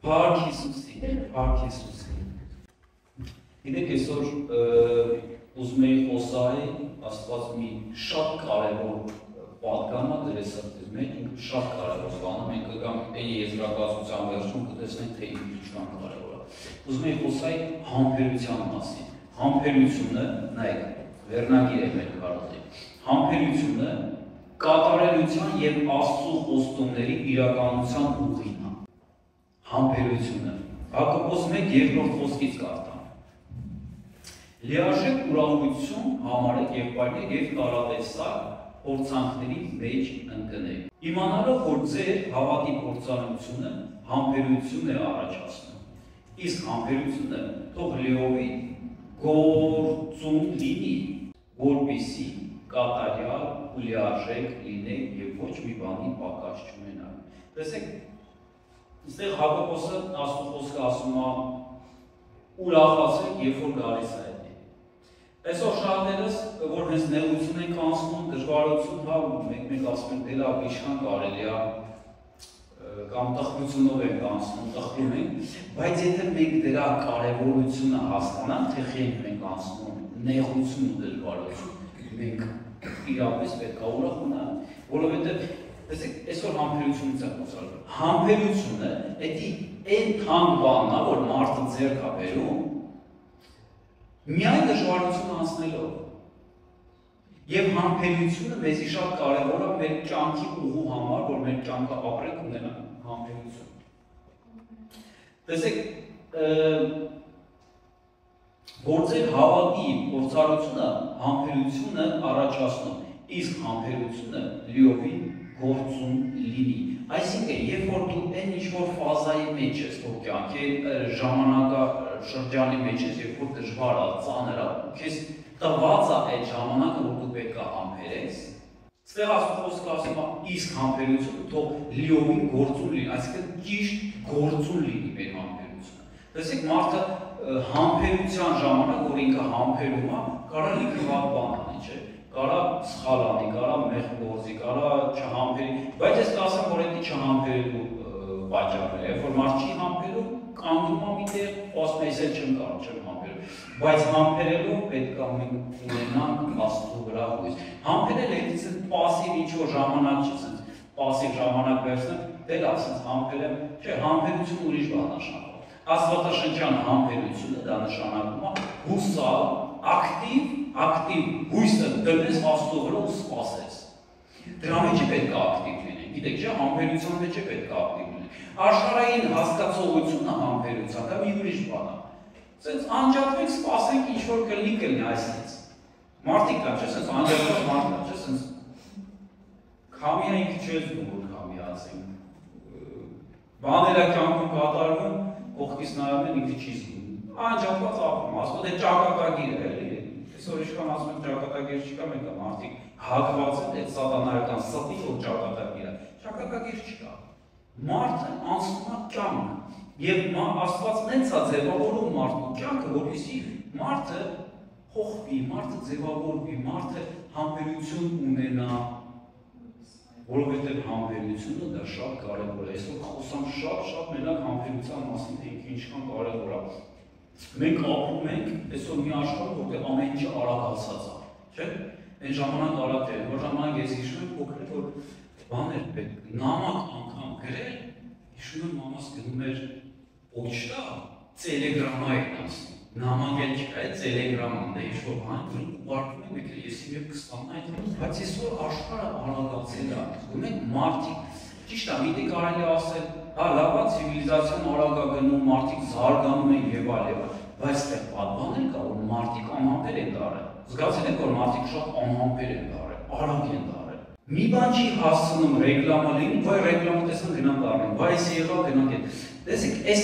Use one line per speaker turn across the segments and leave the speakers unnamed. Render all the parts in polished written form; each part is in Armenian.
Փառք Հիսուսին, փառք Հիսուսին։ Գիտեք, այսօր ուզում էի խոսայի, Աստված մի շատ կարևոր պատգամ է դրել սրտիս մեջ, շատ կարևոր բան է, մենք կգանք այն եզրակացության վերջում կտեսնենք, թե ինչքան կարևոր է։ Ուզում էի խոսայի համբերության մասին։ Համբերությունը, նայեք, վերնագիր է մեր կարոտի։ Համբերությունը կատարելության և Աստծո խոստումների իրականության ուղին է։ Համբերությունը։ Հակոբոս 1:2 խոսքից կարդամ։ Լիարժեք ուրախություն համարեք եղբայրներ և տարատեսակ փորձանքների մեջ ընկնեք։ Իմանալով, որ ձեր հավատի փորձառությունը համբերություն է առաջացնում։ Իսկ համբերությունը թող լիովին գործուն լինի, որպեսզի կատարյալ ու լիարժեք լինեք և ոչ մի բանի պակաս չունենաք։ Տեսեք, այստեղ Հակոբոսը Աստծո խոսքը ասում է ուրախացեք, երբ որ գալիս է այդ։ Այսօր շատերս, որ հենց նեղություն ենք անցնում, դժվարություն, հա, մեկ ասում ենք, դե լավ, ինչքան կարելի է, կամ տխրությունով ենք անցնում, տխրում ենք, բայց եթե մենք դրա կարևորությունը հասկանանք, թե ինչ մենք անցնում, նեղություն ու դժվարություն, մենք իրապես պետք է ուրախ ունենանք, որովհետև տեսեք, այսօր համբերությունից է խոսալու։ Համբերությունը այն թանկ բանն է, որ մարդը ձեռք է բերում, միայն դժվարություն անցնելով։ Եվ համբերությունը մեզի շատ կարևոր է մեր կյանքի ուղու համար, որ մեր կյանքը ապրենք ունենանք համբերություն։ Տեսեք, որ ձեր հավատի փորձառությունը համբերությունը առաջացնում, իսկ համբերությունը լիովին գործուն լինի։ Այսինքն, երբ որ դու այն ինչ-որ ֆազայի մեջ ես քո կյանքի ժամանակաշրջանի մեջ ես, երբ որ դժվար է, ծանր է, քեզ տված է այդ ժամանակը, որ դու պետք է համբերես, այստեղ Աստծո խոսքը ասում է, իսկ համբերությունը թող լիովին գործուն լինի, այսինքն ճիշտ գործուն լինի մեր համբերությունը։ Տեսեք, մարդը համբերության ժամանակ, որ ինքը համբերում է, կարա լիքը վատ բան անի, չէ՞։ Կարա սխալ անի, կարա մեղմ գործի, կարա չհամբերի, բայց ես կասեմ, որ դա չհամբերելու պատճառն է, երբ որ մարդ չի համբերում, կանգնում է միտեղ, ասում է, ես էլ չեմ կարող, չեմ համբերում, բայց համբերելով պետք է մենք ունենանք Աստծո վրա հույս։ Համբերել էդից պասիվ ինչ-որ ժամանակ չի, պասիվ ժամանակ վերցնեմ, դե լավ, ասենց համբերեմ, չէ, համբերություն ուրիշ բան նշանակում։ Աստվածաշնչյան համբերությունը դա նշանակում է հուսալ, ակտիվ հույսը դրես Աստծո վրա ու սպասես։ Դրա մեջ է պետք է ակտիվ լինենք, գիտեք չէ, համբերության մեջ է պետք է ակտիվ լինենք։ Աշխարհային հասկացողությունը համբերության, դա մի ուրիշ բան է։ Սենց անջատվենք, սպասենք ինչ-որ կլինի այսպես։ Մարդիկ կան, չէ, սենց անջատված մարդ կան, չէ, սենց քամիա ինքը չես դու, որ քամիացենք։ Բաները կյանքում կատարվում, կողքից նայում են ինքը չի զգում։ Անջատված ապրում, ասում է ճակատագիր է, էլի։ Այսօր ինչքան ասում են ճակատագիր չկա, մեկ է մարդիկ հակված են այդ սատանայական ստի, որ ճակատագիր է։ Ճակատագիր չկա։ Մարդը անցնում է կյանք, եւ Աստված նենց է ձևավորում մարդու կյանքը, որպեսզի մարդը փոխվի, մարդը ձևավորվի, մարդը համբերություն ունենա, որովհետև համբերությունը դա շատ կարևոր է։ Այսօր խոսամ շատ մենակ համբերության մասին, թե ինչքան կարևոր է։ Մենք ապրում ենք այսօր մի աշխարհում, որտեղ ամեն ինչը արագացած է, չէ՞։ Այն ժամանակ արագ չէ, որ ժամանակ ես հիշում եմ փոքր որ բաներ պետք նամակ անգամ գրել, հիշում եմ մամաս գնում էր պոչտա, տելեգրամային ասում։ Նամակ էլ չկա, տելեգրաման, դե ինչ-որ բան ուղարկում եմ եկել, ես իմ եկ կստանա այդ, բայց այսօր աշխարհը արագացել է, գնում ենք մարդիկ, ճիշտ է, միտի կարելի ասել, հա, լավ է, ցիվիլիզացիան արագ է գնում, մարդիկ զարգանում են եւ այլ, բայց դեռ պատմել կա, որ մարդիկ անհամբեր են դարել, զգացել եք, որ մարդիկ շատ անհամբեր են դարել, արագ են դարել։ Մի բան չի հասցնում ռեկլամը լինի, վայ ռեկլամը տեսան գնանք դառնենք, վայ էս եղավ գնանք այդ։ Տեսեք, այս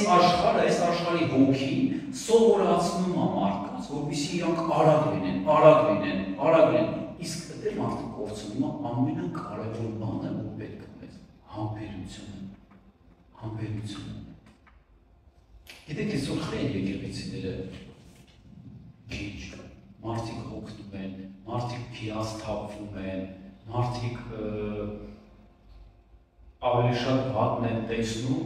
աշխարհի հոգին սովորացնում է մարդկանց, որպեսզի իրանք արագ լինեն, իսկ դե մարդը կորցնում է ամենակարևոր բանը, որ պետք է մեզ համբերությունը։ Գիտեք, այսօր խեն եկեղեցիները քիչ, մարդիկ հոգնում են, մարդիկ փիասթափվում են, մարդիկ ավելի շատ վատն են տեսնում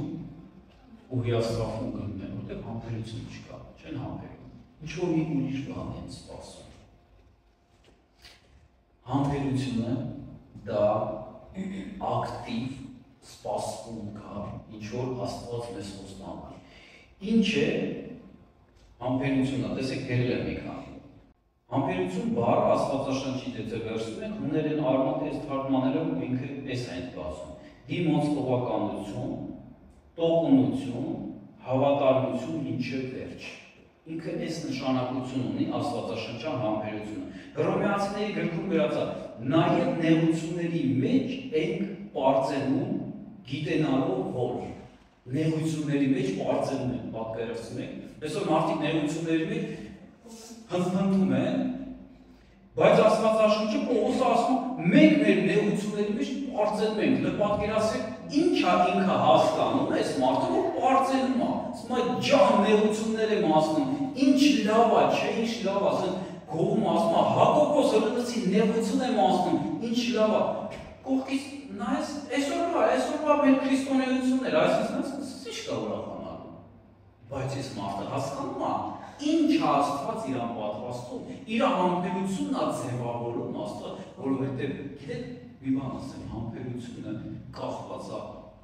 ու հիասթափվում գնում են, որտեղ համբերություն չկա, չեն համբերում։ Ինչ-որ մի ուրիշ բան են սպասում։ Համբերությունը դա ակտիվ սպասում կա, ինչ-որ Աստված մեզ խոստանում։ Ինչ է համբերությունը, տեսեք գրել եմ մի քանի։ Համբերություն բառը Աստվածաշնչի դեպքում ենք, հուներեն արմատես թարգմանելով ինքը էս այն բացում։ Դիմացողականություն, տոկունություն, հավատարմություն ինչը վերջ։ Ինքը այս նշանակություն ունի Աստվածաշնչյան համբերությունը։ Հռոմեացիների գրքում գրած է, նաև նեղությունների մեջ ենք պարծենում գիտենալով որ նեղությունների մեջ պարծենում են, պատկերացնում եք։ Այսօր մարդիկ նեղությունների մեջ հնձում են, բայց Աստվածաշունչը Պողոսը ասում մենք մեր նեղությունների մեջ պարծենում ենք, պատկերացրեք ինչ է ինքը հասկանում այս մարդը, որ պարծենում է, ասում է ջան նեղություններ եմ ասում, ինչ լավ է, չէ, ինչ լավ է, ասեն գոհում ասում է Հակոբոսը լսի նեղություն եմ ասում, ինչ լավ է, կողքից նայես, այսօրվա մեր քրիստոնեություններ, այսինքն ինչ կա ուրախանալու, բայց այս մարդը հասկանում է, ինչ է Աստված իրան պատրաստում, իր համբերությունն է ձևավորում Աստված, որովհետև գիտեք մի բան ասեմ, համբերությունը կախված է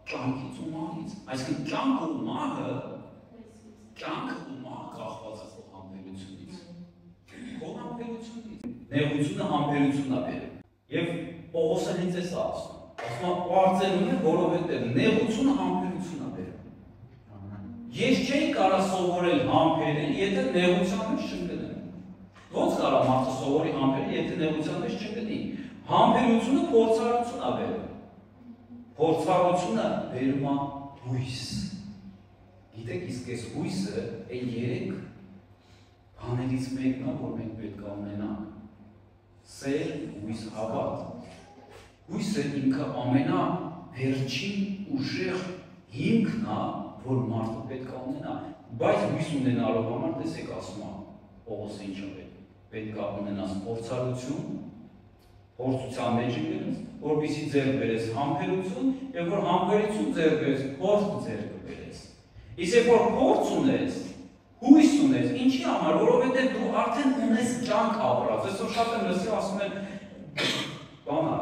կյանքից ու մահից, այսինքն կյանքը ու մահը կախված է համբերությունից, քո համբերությունից, նեղությունը համբերությունն է բերում, եւ Պողոսը հենց էս ասում, ասում է պարծենում է, որովհետև նեղությունը համբերությունն է բերում։ Ես չէի կարա սովորել համբերել, եթե նեղության մեջ չընկնեմ։ Ոնց կարա մարդը սովորի համբերել, եթե նեղության մեջ չընկնի։ Համբերությունը փորձառություն է բերում։ Փորձառությունը բերում է հույս։ Գիտեք, իսկ այս հույսը այն երեք բաներից մեկն է, որ մենք պետք է ունենանք։ Սեր, հույս, հավատ։ Հույսը ինքը ամենավերջին ուժեղ հիմքն է, որ մարդը պետք է ունենա, բայց հույս ունենալու համար տեսեք ասում է Պողոսը ինչ է պետք է ունենաս փորձառություն, փորձության մեջ ինքնես, որպեսզի ձեռք բերես համբերություն, եւ որ համբերություն ձեռք բերես, փորձ ձեռք բերես։ Իսկ երբ որ փորձ ունես, հույս ունես, ինչի համար, որովհետև դու արդեն ունես կյանք ապրած։ Այսօր շատ եմ լսի ասում են բանա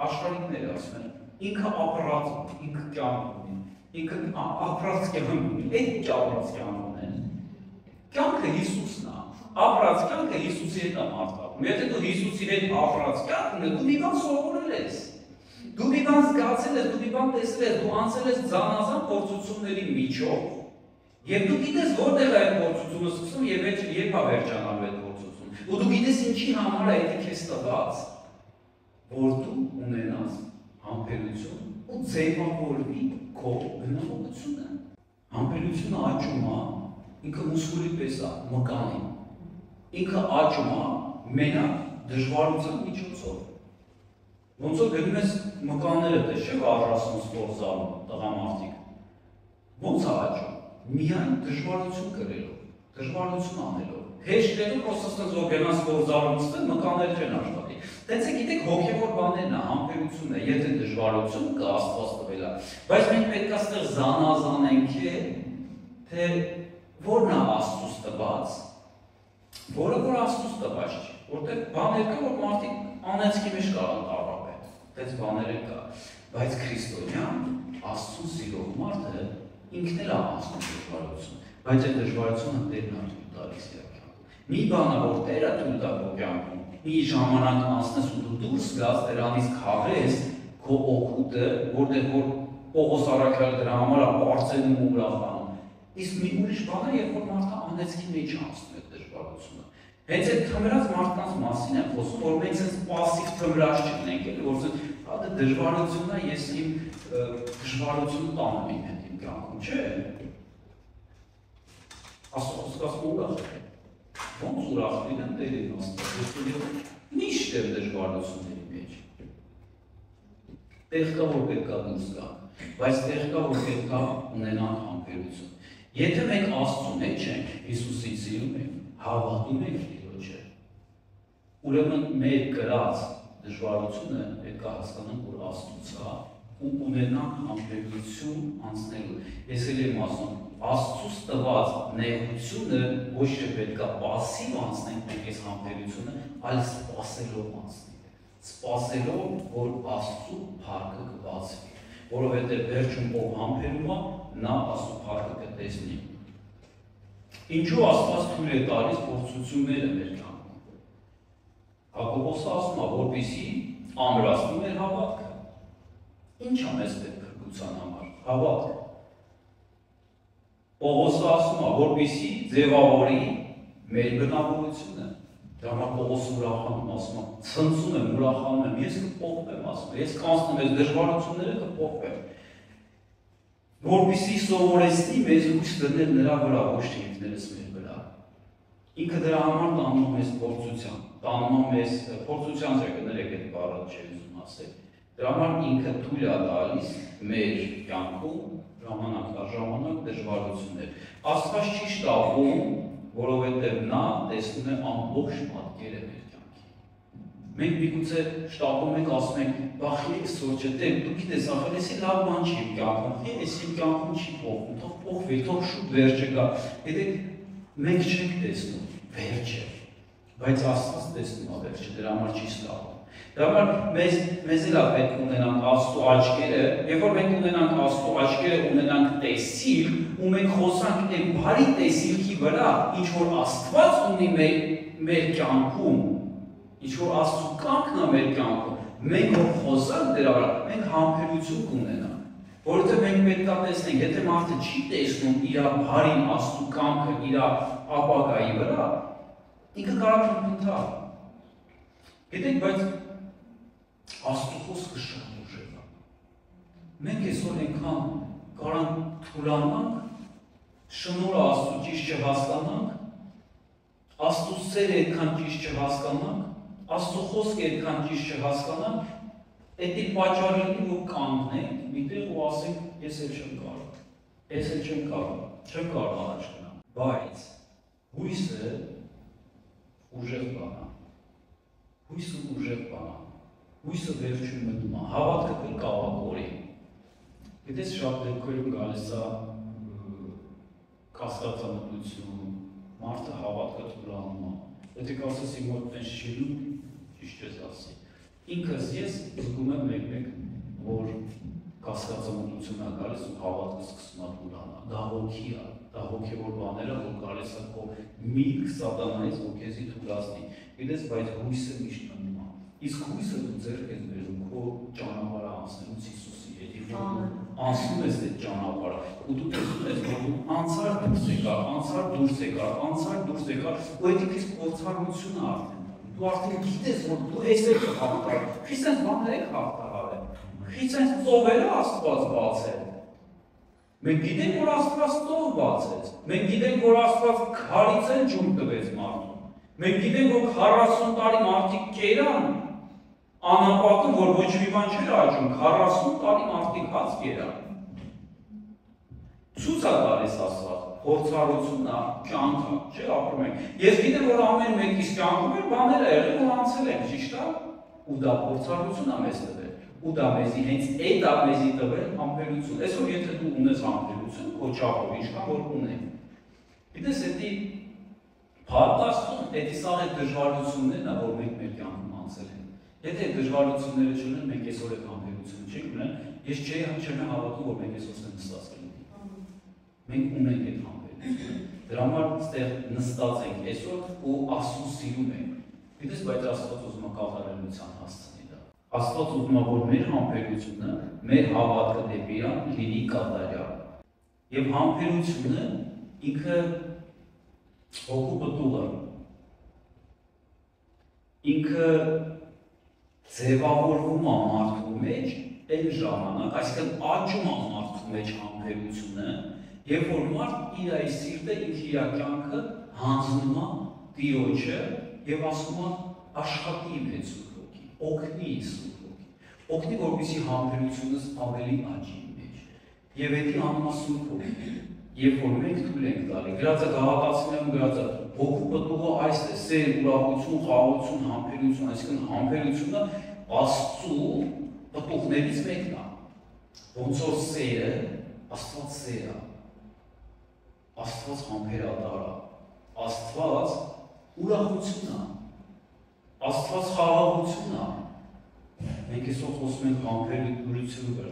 աշխարհիկները ասում են ինքը ապրած, ինքը կյանք ունի, ինքը ապրած կյանք ունի, այդ ապրած կյանք ունեն։ Կյանքը Հիսուսն է, ապրած կյանքը Հիսուսի հետ է մարդկապում։ Եթե դու Հիսուսի հետ ապրած կյանք ունես, դու մի բան սովորել ես, դու մի բան զգացել ես, դու մի բան տեսել ես, դու անցել ես զանազան փորձությունների միջով, եւ դու գիտես որտեղ է այդ փորձությունը սկսում եւ երբ է վերջանալու այդ փորձությունը։ Ու դու գիտես ինչի համար է դա քեզ տված, որ դու ունենաս համբերություն ու ձևավորվի քո գնահատությունը։ Համբերությունը աճում է, ինքը մուսկուլի պես է, մկանի։ Ինքը աճում է մենակ դժվարության միջոցով։ Ոնց որ գնում ես մկանները տեսեք առասում սպորտզալում տղամարդիկ։ Ոնց է աճում։ Միայն դժվարություն կրելով, դժվարություն անելով։ Հեշտերով պրոցեսից որ գնաս սպորտզալում ստեն մկանները չեն աշխատի։ Դենց է գիտեք հոգևոր բաներն է, համբերությունն է, եթե դժվարություն կա Աստված տվել է։ Բայց մենք պետք է այստեղ զանազանենք թե որն է Աստծուց տված, որը որ Աստծուց տված չի, որտեղ բաներ կա, որ մարդիկ անեցքի մեջ կարող տարապեն, դες բաներ կա, բայց քրիստոնյան Աստծուն սիրող մարդը ինքն էլ է անցնում դժվարություն, բայց այդ դժվարությունը Տերն է թույլ տալիս իր կյանքում։ Մի բան է, որ Տերը թույլ տա քո կյանքում, մի ժամանակ անցնես ու դու դուրս գաս դրանից քաղես քո օգուտը, որտեղ որ Պողոս առաքյալը դրա համար է բարձրանում ու ուրախանում։ Իսկ մի ուրիշ բան է, երբ որ մարդը անեցքի մեջ անցնում է դժվարությունը։ Հենց այդ թմրած մարդկանց մասին եմ խոսում, որ մենք sense пассив թմրած չունենք, էլի որ դա դժվարությունն է, ես իմ դժվարությունը տանում եմ իմ կյանքում, չէ՞։ Աստծո ուրախ է։ Ոնց ուրախ լինեմ Տերին Աստծո, միշտ եմ դժվարությունների մեջ։ Տեղ կա, որ պետք է դուրս գա, բայց տեղ կա, որ պետք է ունենանք համբերություն։ Եթե մենք Աստծո մեջ ենք, Հիսուսի սիրում ենք, հավատում ենք Տիրոջը, ուրեմն մեր կրած դժվարությունը պետք է հասկանանք, որ Աստծուց է ու ունենանք համբերություն անցնելու։ Ես էլ եմ ասում, Աստծուց տված նեղությունը ոչ թե պետք է պասիվ անցնենք մենք այս համբերությունը, այլ սպասելով անցնենք։ Սպասելով, որ Աստծու փառքը կբացվի, որովհետև վերջում ով համբերում է, նա Աստծու փառքը կտեսնի։ Ինչու Աստված թույլ է տալիս փորձությունները մեր կյանքում։ Հակոբոսը ասում է, որպեսզի ամրացնի մեր հավատքը։ Ինչ է մեզ պետք փրկության համար։ Հավատք։ Պողոսը ասում է, որպեսզի ձևավորի մեր բնավորությունը։ Դրա համար Պողոսը ուրախանում, ասում է, ցնծում եմ, ուրախանում եմ, ես կփոխվեմ, ասում է, ես կանցնեմ այս դժվարությունները կփոխվեմ։ Որպեսզի սովորեցնի մեզ հույս դնել նրա վրա, ոչ թե ինքներս մեր վրա։ Ինքը դրա համար տանում մեզ փորձության, տանում մեզ փորձության ջերկներեք այդ բառը չի ուզում ասել։ Դրա համար ինքը թույլ է տալիս մեր կյանքում ժամանակ դժվարություններ։ Աստված չի շտապում, որովհետև նա տեսնում է ամբողջ պատկերը մեր կյանքի։ Մենք միգուցե շտապում ենք, ասում ենք, բախի այսօր չէ, դու գիտես, ախր էսի լավ բան չի իմ կյանքում, էս իմ կյանքում չի փոխվում, թող փոխվի, թող շուտ վերջը գա։ Գիտեք, մենք չենք տեսնում վերջը, բայց Աստված տեսնում է վերջը, դրա համար չի շտապում։ Դրա համար մեզ էլ է պետք ունենանք Աստծո աչքերը, երբ որ մենք ունենանք Աստծո աչքերը, ունենանք տեսիլ, ու մենք խոսանք այն բարի տեսիլքի վրա, ինչ որ Աստված ունի մեր կյանքում, ինչ որ Աստծո կամքն է մեր կյանքում, մենք որ խոսանք դրա վրա, մենք համբերություն կունենանք, որովհետև մենք պետք է տեսնենք, եթե մարդը չի տեսնում իր բարին Աստծո կամքը, իր ապագայի վրա, ինքը կարող է փնթա։ Գիտեք, բայց Աստծո խոսքը շատ ուժեղ է։ Մենք այսօր այնքան կարող թուլանանք, շնորհը Աստծո ճիշտ չհասկանանք, Աստծո սերը այդքան ճիշտ չհասկանանք, Աստծո խոսքը այդքան ճիշտ չհասկանանք, դա պատճառ լինի, որ կանգնենք միտեղ ու ասենք, ես էլ չեմ կարող, ես էլ չեմ կարող առաջ գնալ։ Բայց հույսը ուժեղ բան է, հույսը ուժեղ բան է, հույսը վերջում մտնում է, հավատքը կկավակորի։ Գիտես շատ դեպքերում գալիս է կասկածամտություն, մարդը հավատքը թուլանում է։ Եթե կասես իմ մոտ տենց չի լինում, ճիշտ ես ասի։ Ինքս ես զգում եմ մեկ-մեկ, որ կասկածամտություն է գալիս ու հավատքը սկսում է թուլանալ։ Դա հոգի է, դա հոգևոր բաները, որ գալիս է քո միտք սատանայից, որ քեզի թուլացնի։ Գիտես, բայց հույսը միշտ մնում է։ Իսկ հույսը դու ձեռք ես բերում քո ճանապարհը անցնելուց Հիսուսի հետ, անցնում ես այդ ճանապարհը, ու դու տեսնում ես, որ դու անցար դուրս եկար, ու այդ իսկ փորձառությունը արդեն դու արդեն գիտես, որ դու այսպես կհաղթար, քրիստոնյա բաներ եք հաղթահարել, քրիստոնյա ծովերը Աստված բացել։ Մենք գիտենք, որ Աստված ծով բացեց, մենք գիտենք, որ Աստված քարից էլ ջուր տվեց մարդուն, մենք գիտենք, որ 40 տարի մարդիկ կերան, անապատը, որ ոչ մի բան չէր աճում, 40 տարի մարդիկ հաց կերան։ Ցույց է տալիս Աստված, փորձառությունն է, կյանքը, չէ՞ ապրում ենք։ Ես գիտեմ, որ ամեն մեկիս կյանքում էլ բաներ է եղել ու անցել են, ճիշտ է, ու դա փորձառություն է մեզ տվել, ու դա մեզի հենց այդ է մեզի տվել համբերություն։ Այսօր եթե դու ունես համբերություն, քո չափով ինչքան որ ունես։ Գիտես, դա փառատաստում, դա սաղ է դժվարություններն է, որ մենք մեր կյանքում անցել ենք։ Եթե դժվարությունները չունեն, մենք այսօր այդ համբերությունը չենք ունեն, ես չեմ հավատում, որ մենք այսօր նստած ենք։ Մենք ունենք այդ համբերությունը։ Դրա համար այստեղ նստած ենք այսօր ու Աստծուն սիրում ենք։ Գիտես, բայց Աստված ուզում է կատարելության հասցնի դա։ Աստված ուզում է, որ մեր համբերությունը, մեր հավատքը դեպի Իրան լինի կատարյալ։ Եվ համբերությունը ինքը հոգու պտուղ է։ Ինքը ձևավորվում է մարդու մեջ այն ժամանակ, այսինքն աճում է մարդու մեջ համբերությունը, երբ որ մարդ իր այս սիրտը ինքը իր կյանքը հանձնում է Տիրոջը եւ ասում է աշխատի իմ հետ Սուրբ Հոգի, օգնի Սուրբ Հոգի, օգնի որպեսզի համբերությունս ավելի աճի մեջ։ Եվ դա անում է Սուրբ Հոգի։ Երբ որ մենք թույլ ենք տալի, գրածը Գաղատացիներում գրածը հոգու պտուղը այս է, սեր, ուրախություն, խաղաղություն, համբերություն, այսինքն համբերությունը Աստծու պտուղներից մեկն է։ ոնց որ սերը, Աստված սեր է, Աստված համբերատար է, Աստված ուրախություն է, Աստված խաղաղություն է։ Մենք այսօր խոսում ենք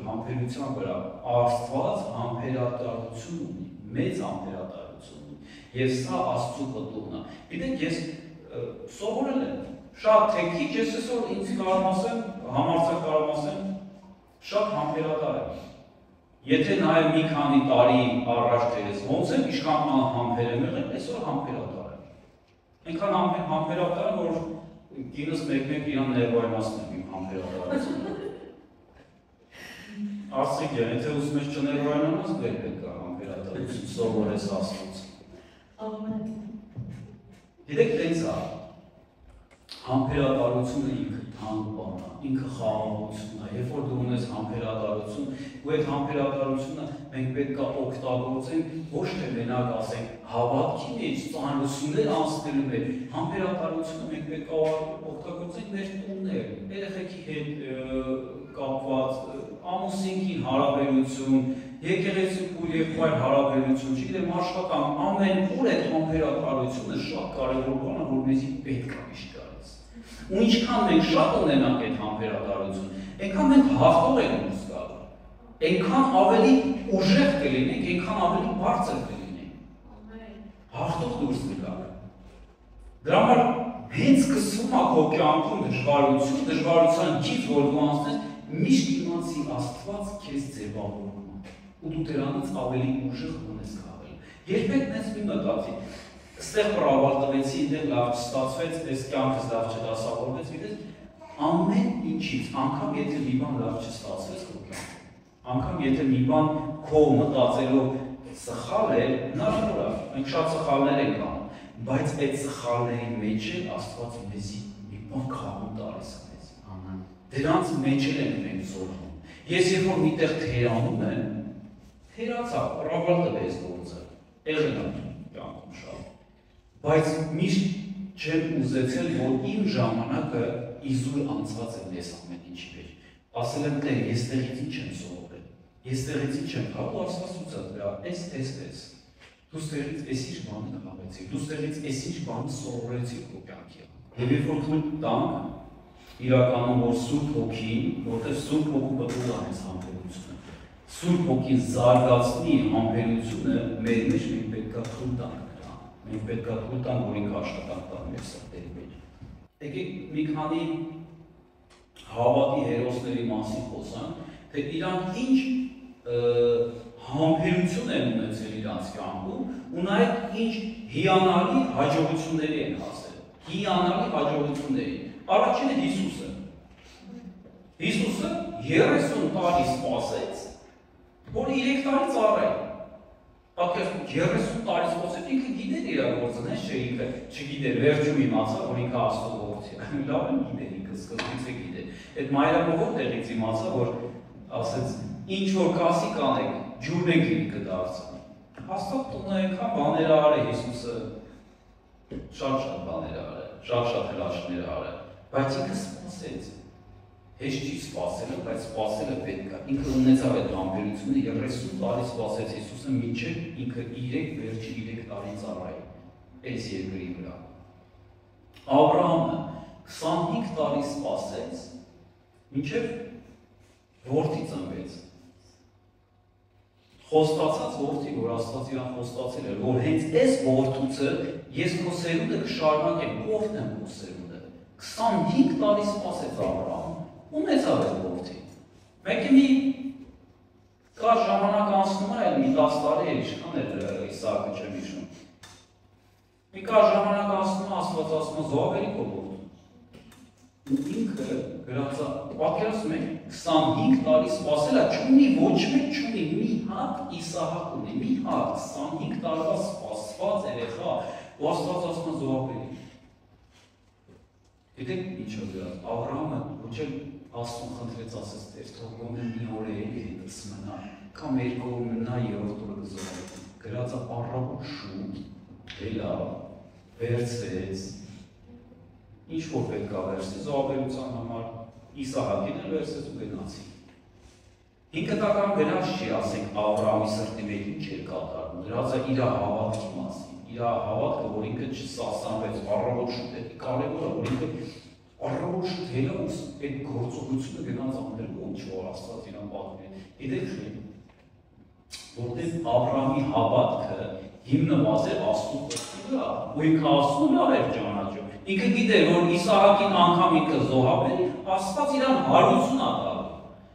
համբերության վրա, Աստված համբերատարություն ունի, մեծ համբերատարություն ունի, եւ սա Աստծո պտուղն է։ Գիտեք, ես սովորել եմ շատ թե քիչ, ես այսօր ինձ կարող ասեմ, համարձակ կարող ասեմ, շատ համբերատար եմ։ Եթե նաև մի քանի տարի առաջ դերես ոնց եմ ինչքան համբեր եմ եղել, այսօր համբերատար եմ։ Այնքան համբերատար եմ, որ կինս մեկ-մեկ իրան ներվայնացնում եմ իմ համբերատարությունը։ Աստղիկ ջան, եթե ուզում ես չներվայնանաս, դեր պետք է համբերատարություն սովորես Աստծուց։
Ամեն։
Գիտեք, տենց է, համբերատարությունը ինքը թանկ բան է, ինքը խաղաղություն է, երբ որ դու ունես համբերատարություն, ու այդ համբերատարությունը մենք պետք է օգտագործենք, ոչ թե մենակ ասենք հավատքի մեջ ծանրություններ անցնելու մեջ, համբերատարությունը մենք պետք է օգտագործենք մեր տուններ, երեխեքի հետ կապված, ամուսինքին հարաբերություն, եկեղեցու ու եղբայր հարաբերություն, չգիտեմ աշխատանք, ամեն օր այդ համբերատարությունը շատ կարևոր բան է, որ մեզի պետք է միշտ գալիս։ Ու ինչքան մենք շատ ունենանք այդ համբերատարություն, այնքան մենք հաղթող ենք դուրս գալու, այնքան ավելի ուժեղ կլինենք, այնքան ավելի բարձր կլինենք, հաղթող դուրս կգանք։ Դրա համար հենց սկսվում է քո կյանքում դժվարություն, դժվարության գիծ, որ դու անցնես, միշտ իմացի Աստված քեզ ձևավորում է, ու դու դրանից ավելի ուժեղ ունես քաղել։ Երբեք մեզ մի մտածի, ստեղ պրավալ տվեցի, ինտեղ լավ չստացվեց, այս կյանքս լավ չդասավորվեց, գիտես, ամեն ինչից, անգամ եթե մի բան լավ չստացվեց քո կյանքում, անգամ եթե մի բան քո մտածելով սխալ էր, հնարավոր է, մենք շատ սխալներ ենք անում, բայց այդ սխալների մեջ էլ Աստված մեզի մի բան քաղում տալիս է մեզ։ Դրանց մեջ էլ ենք մենք զորվում։ Ես երբ որ միտեղ թերանում եմ, թերացա, պրավալ տվեց գործը, եղել եմ կյանքում շատ։ Բայց միշտ չեմ ուզեցել, որ իմ ժամանակը իզուր անցած է մեզ ամեն ինչի մեջ։ Ասել եմ, տեր, ես տեղից ինչ եմ սովորել, ես տեղից ինչ եմ քաղու, Աստված ցույց տա, էս։ Դու ստեղից էս ինչ բանը քաղեցի, դու ստեղից էս ինչ բանը սովորեցի քո կյանքի։ Եվ երբ որ թույլ տանք, իրականում որ Սուրբ Հոգին, որտեղ Սուրբ Հոգու պտուղն է այս համբերությունը, Սուրբ Հոգին զարգացնի համբերությունը մեր մեջ, մենք պետք է թույլ տանք նրան, մենք պետք է թույլ տանք, որ ինքը աշխատանք տա մեր սրտերի մեջ։ Եկեք մի քանի հավատի հերոսների մասին խոսանք, թե իրանք ինչ համբերություն են ունեցել իրանց կյանքում ու նաև ինչ հիանալի հաջողությունների են հասել, հիանալի հաջողությունների։ Առաջինը Հիսուսը։ Հիսուսը 30 տարի սպասեց, որ 3 տարի ծառայի։ Պատկերացրու 30 տարի սպասեց, ինքը գիտեր իր գործը, հենց չէ ինքը չգիտեր, վերջում իմացա, որ ինքը Աստծո որդի է։ Լավ եմ գիտեր ինքը, սկզբից է գիտեր։ Այդ մայրամողով տեղից իմացա, որ ասեց, ինչ որ կասի կանեք, ջուրն եք ինքը դարձան։ Հաստատ տունը այնքան բաներ արել Հիսուսը, շատ բաներ արել, շատ հրաշքներ արել, բայց ինքը սպասեց։ Հեշտ չի սպասելը, բայց սպասելը պետք է։ Ինքը ունեցավ այդ համբերությունը 30 տարի սպասեց Հիսուսը, մինչև ինքը վերջի 3 տարի ծառայի այս երկրի վրա։ Աբրահամը 25 տարի սպասեց, մինչև որդի ծնվեց։ Խոստացած որդի, որ Աստված իրան խոստացել էր, որ հենց այս որդուցը ես քո սերունդը կշարունակեմ, ով-ն եմ քո սերունդը։ 25 տարի սպասեց Աբրահամը, ունեցավ այդ որդի։ Մեկը մի կար ժամանակ անցնում է, մի 10 տարի է, ինչքան էր Իսահակը չեմ հիշում։ Մի կար ժամանակ անցնում է, Աստված ասում է զոհաբերի քո որդու։ Ու ինքը գրածա, պատկերացնում եք 25 տարի սպասել է, չունի ոչ մեկ չունի, մի հատ Իսահակ ունի, մի հատ 25 տարվա սպասված երեխա, ու Աստված ասում է զոհաբերի։ Գիտեք ինչ է գրած, Աբրահամը ոչ էլ Աստծուն խնդրեց, ասեց, Տեր, թող գոնե մի օր էլի հետս մնա, կամ 2 օր մնա, 3-րդ օրը կզոհվի։ Գրածա առավոտ շուտ, ելավ, վերցրեց, ինչ որ պետք է վերցնի, զոհաբերության համար Իսահակին էլ վերցրեց ու գնացի։ Ինքնական գնաց չի, ասենք Աբրահամի սրտի մեջ ինչ էր կատարվում, դրանց է իր հավատքի մասին, իր հավատքը, որ ինքը չսասանվեց, առավոտ շուտ է, կարևորը, որ ինքը առավոտ շուտ հելաուս այդ գործողությունը գնաց ամներում, ինչ որ Աստված իրան պատմել է։ Գիտեք չէ, որտեղ Աբրահամի հավատքը հիմնված էր Աստծո խոսքի վրա, ու ինքը Աստծուն լավ էր ճանաչում։ Ինքը գիտեր, որ Իսահակին անգամ ինքը զոհաբեր, Աստված իրան հարություն ա տալու։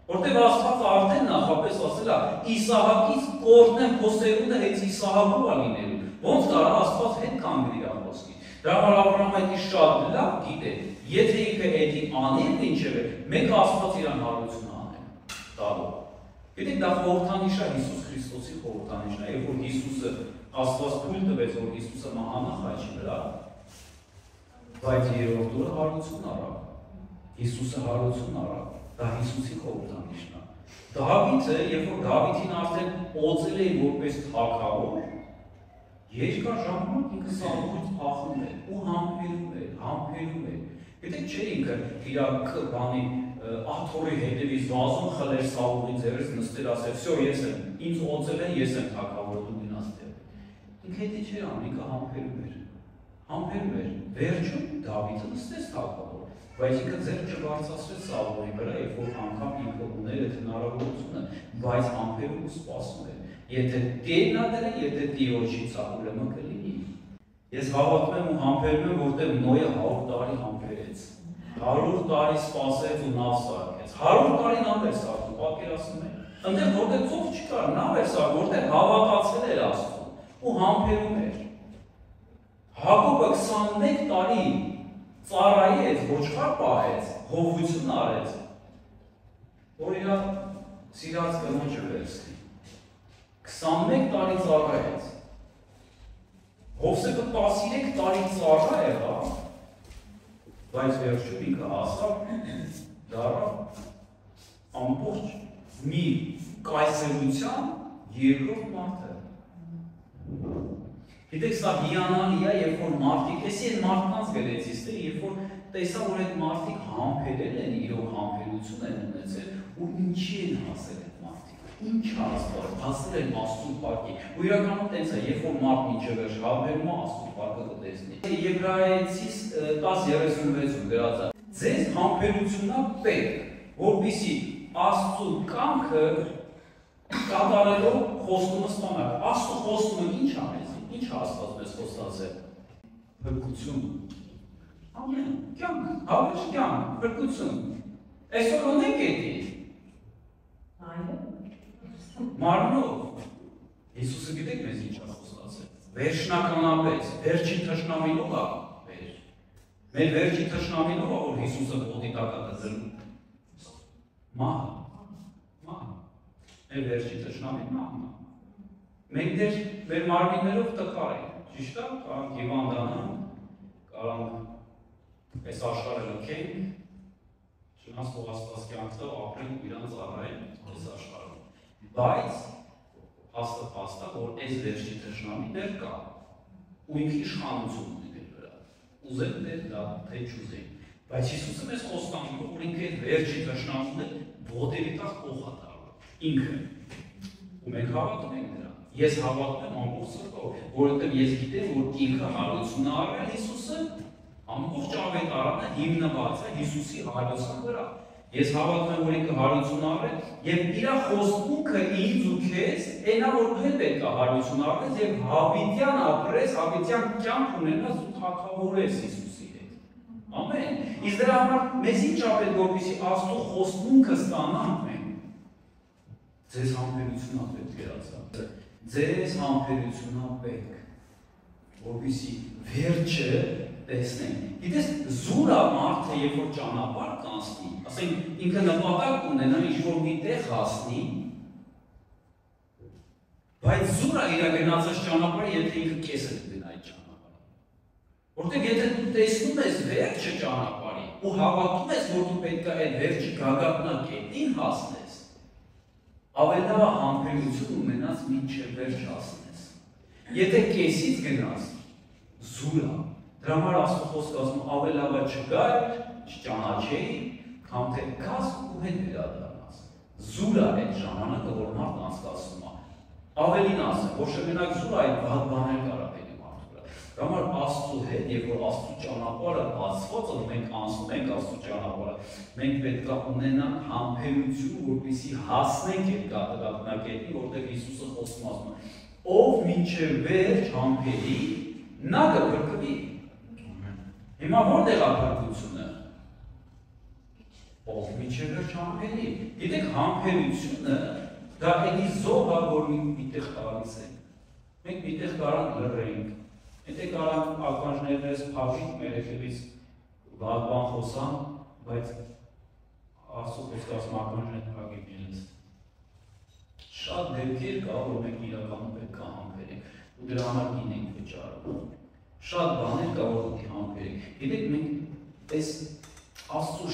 Որտեղ Աստված արդեն նախապես ասել է, Իսահակից կորտնեմ խոսերունը հենց Իսահակով ա լինելու։ Ոնց կարա Աստված հետ կանգնի իր խոսքին։ Դրա համար Աբրահամը դա շատ լավ գիտեր, եթե ինքը դա անի ինչևէ, մեկ Աստված իրան հարություն անել տալու։ Գիտեք, դա խորհրդանիշ է Հիսուս Քրիստոսի խորհրդանիշն է, երբ որ Հիսուսը Աստված թույլ տվեց, որ Հիսուսը մահանա խաչի վրա, բայց երրորդ օրը հարություն առավ։ Հիսուսը հարություն առավ։ Դա Հիսուսի խորհրդանիշն է։ Դավիթը, երբ որ Դավիթին արդեն օծել էին որպես թագավոր, երկար ժամանակ ինքը Սաղմոնից փախնում էր ու համբերում էր։ Գիտեք չէ ինքը իր բանի աթոռի հետևից վազում խլեր Սաղմոնի ձեռից նստել ասել, «Всё, ես եմ, ինձ օծել են, ես եմ թագավոր, դու գնաս դեպ»։ Ինքը դա չէր անում, ինքը համբերում էր։ Վերջում Դավիթը նստեց թագավոր, բայց ինքը ձեռք չբարձրացրեց Սաղմոնի վրա, երբ որ անգամ ինքը ուներ այդ հնարավորությունը, բայց համբերում ու սպասում էր։ Եթե Տերն ա դրել, եթե Տիրոջից ա, ուրեմն կլինի։ Ես հավատում եմ ու համբերում եմ, որտեղ Նոյը 100 տարի համբերեց, 100 տարի սպասեց ու նավ սարքեց, 100 տարի նավ էր սարքում, պատկերացնում եք։ Այնտեղ որտեղ ծով չկար, նավ էր սարքում, որտեղ հավատացել էր Աստծուն ու համբերում էր։ Հակոբը 21 տարի ծառայեց, ոչխար պահեց, հովություն արեց, որ իր սիրած կնոջը վերցնի։ 21 տարի ծառայեց։ Հովսեփը 13 տարի ծառա եղավ, բայց վերջում ինքը հասավ դառավ ամբողջ մի կայսերության երկրորդ մարդը։ Գիտեք, սա հիանալի է, երբ որ մարդիկ, էսի այդ մարդկանց գլեցից թե, երբ որ տեսա, որ այդ մարդիկ համբերել են, իրոք համբերություն են ունեցել, ու ինչի են հասել այդ մարդիկ, ինչ Աստված, հասել են Աստծու փառքի, ու իրականում տենց է, երբ որ մարդն ինչը վերջ համբերում է, Աստծու փառքը կտեսնի։ Եբրայեցիս 10:36-ում գրած է. ձեզ համբերությունն է պետք, որպեսզի Աստծու կամքը կատարելով խոստումը ստանաք։ Աստծու խոստումը ինչ է մեզ։ Ինչ Աստված մեզ խոստացել։ Փրկություն։ Ամեն կյանք, հավերժ կյանք, փրկություն։ Այսօր ունենք դա։ Մարմնով։ Հիսուսը գիտեք մեզ ինչ է խոստացել։ Վերջնականապես, վերջին թշնամինով է վեր։ Մեր վերջին թշնամինով է, որ Հիսուսը ոտի տակ է դրում։ Մահը։ Մեր վերջին թշնամին մահն է։ Մենք դեր մեր մարմիններով տկար ենք, ճիշտ է, կարանք հիվանդանանք, կարանք այս աշխարհը լքենք, չնայած թող Աստված կյանք տա ապրենք իրանց առայեն այս աշխարհում։ Բայց փաստը, որ այս վերջի թշնամին դեռ կա, ու ինքը իշխանություն ունի դեր վրա։ Ուզենք դեր դա, թե չուզենք։ Բայց Հիսուսը մեզ խոստանում է, որ ինքը այդ վերջի թշնամին ոտերի տակ փոխ է տալու։ Ինքը։ Ու մենք հավատում ենք դրան։ Ես հավատում եմ ամբողջ սրտով, որովհետև ես գիտեմ, որ ինքը հարություն առել Հիսուսը, ամբողջ ավետարանը հիմնված է Հիսուսի հարության վրա։ Ես հավատում եմ, որ ինքը հարություն առել, եւ իր խոստմունքը ինձ ու քեզ, այնա որ դու պետք է հարություն առես եւ հավիտյան ապրես, հավիտյան կյանք ունենաս ու թագավորես Հիսուսի հետ։ Ամեն։ Իսկ դրա համար մեզ ինչ ա պետք, որպեսզի Աստծո խոստմունքը ստանանք մենք։ Ձեզ համբերություն ա պետք երազա։ Ձեզ համբերություն ա պետք, որպեսզի վերջը տեսնենք։ Գիտես, զուր ա մարդը, երբ որ ճանապարհ կանցնի, ասենք ինքը նպատակ ունենա ինչ-որ մի տեղ հասնի, բայց զուր ա իր գնացած ճանապարհը, եթե ինքը կեսը կգնա այդ ճանապարհին։ Որտեղ եթե դու տեսնում ես վերջը ճանապարհի ու հավատում ես, որ դու պետք է այդ վերջի գագաթնակետին հասնես, ավելի լավ համբերություն ունենաս մինչև վերջ հասնես։ Եթե կեսից գնաս, զուր ա։ Դրա համար Աստծո խոսքը ասում ավելի լավ է չգար, չճանաչեի, քան թե գաս ու հետ վերադառնաս։ Զուր է այդ ժամանակը, որ մարդ անցկացնում է։ Ավելին ասեմ, ոչ թե մենակ զուր է, այդ վատ բաներ կարող է մարդու վրա։ Համար Աստծու հետ, երբ որ Աստծու ճանապարհը բացված է, մենք անցնում ենք Աստծու ճանապարհը, մենք պետք է ունենանք համբերություն, որպեսզի հասնենք այդ կաթնակետին, որտեղ Հիսուսը խոսում ասում է. ով մինչև վերջ համբերի, նա կփրկվի։ Հիմա որտեղ է փրկությունը։ Ով մինչև վերջ համբերի։ Գիտեք, համբերությունը դա էլի զոհ է, որ միտեղ տալիս ենք։ Մենք միտեղ կարանք լռենք։ Եթե կարանք ականջներս փակենք, մեր եկեղից վատ բան խոսան, բայց Աստծո խոսքը ասում ականջները փակեք ինձ։ Շատ դեպքեր կա, որ մենք իրականում պետք է համբերենք, ու դրա համար գինենք վճարում։ Շատ բաներ կա, որ պետք է համբերենք։ Գիտեք, մենք այս Աստծո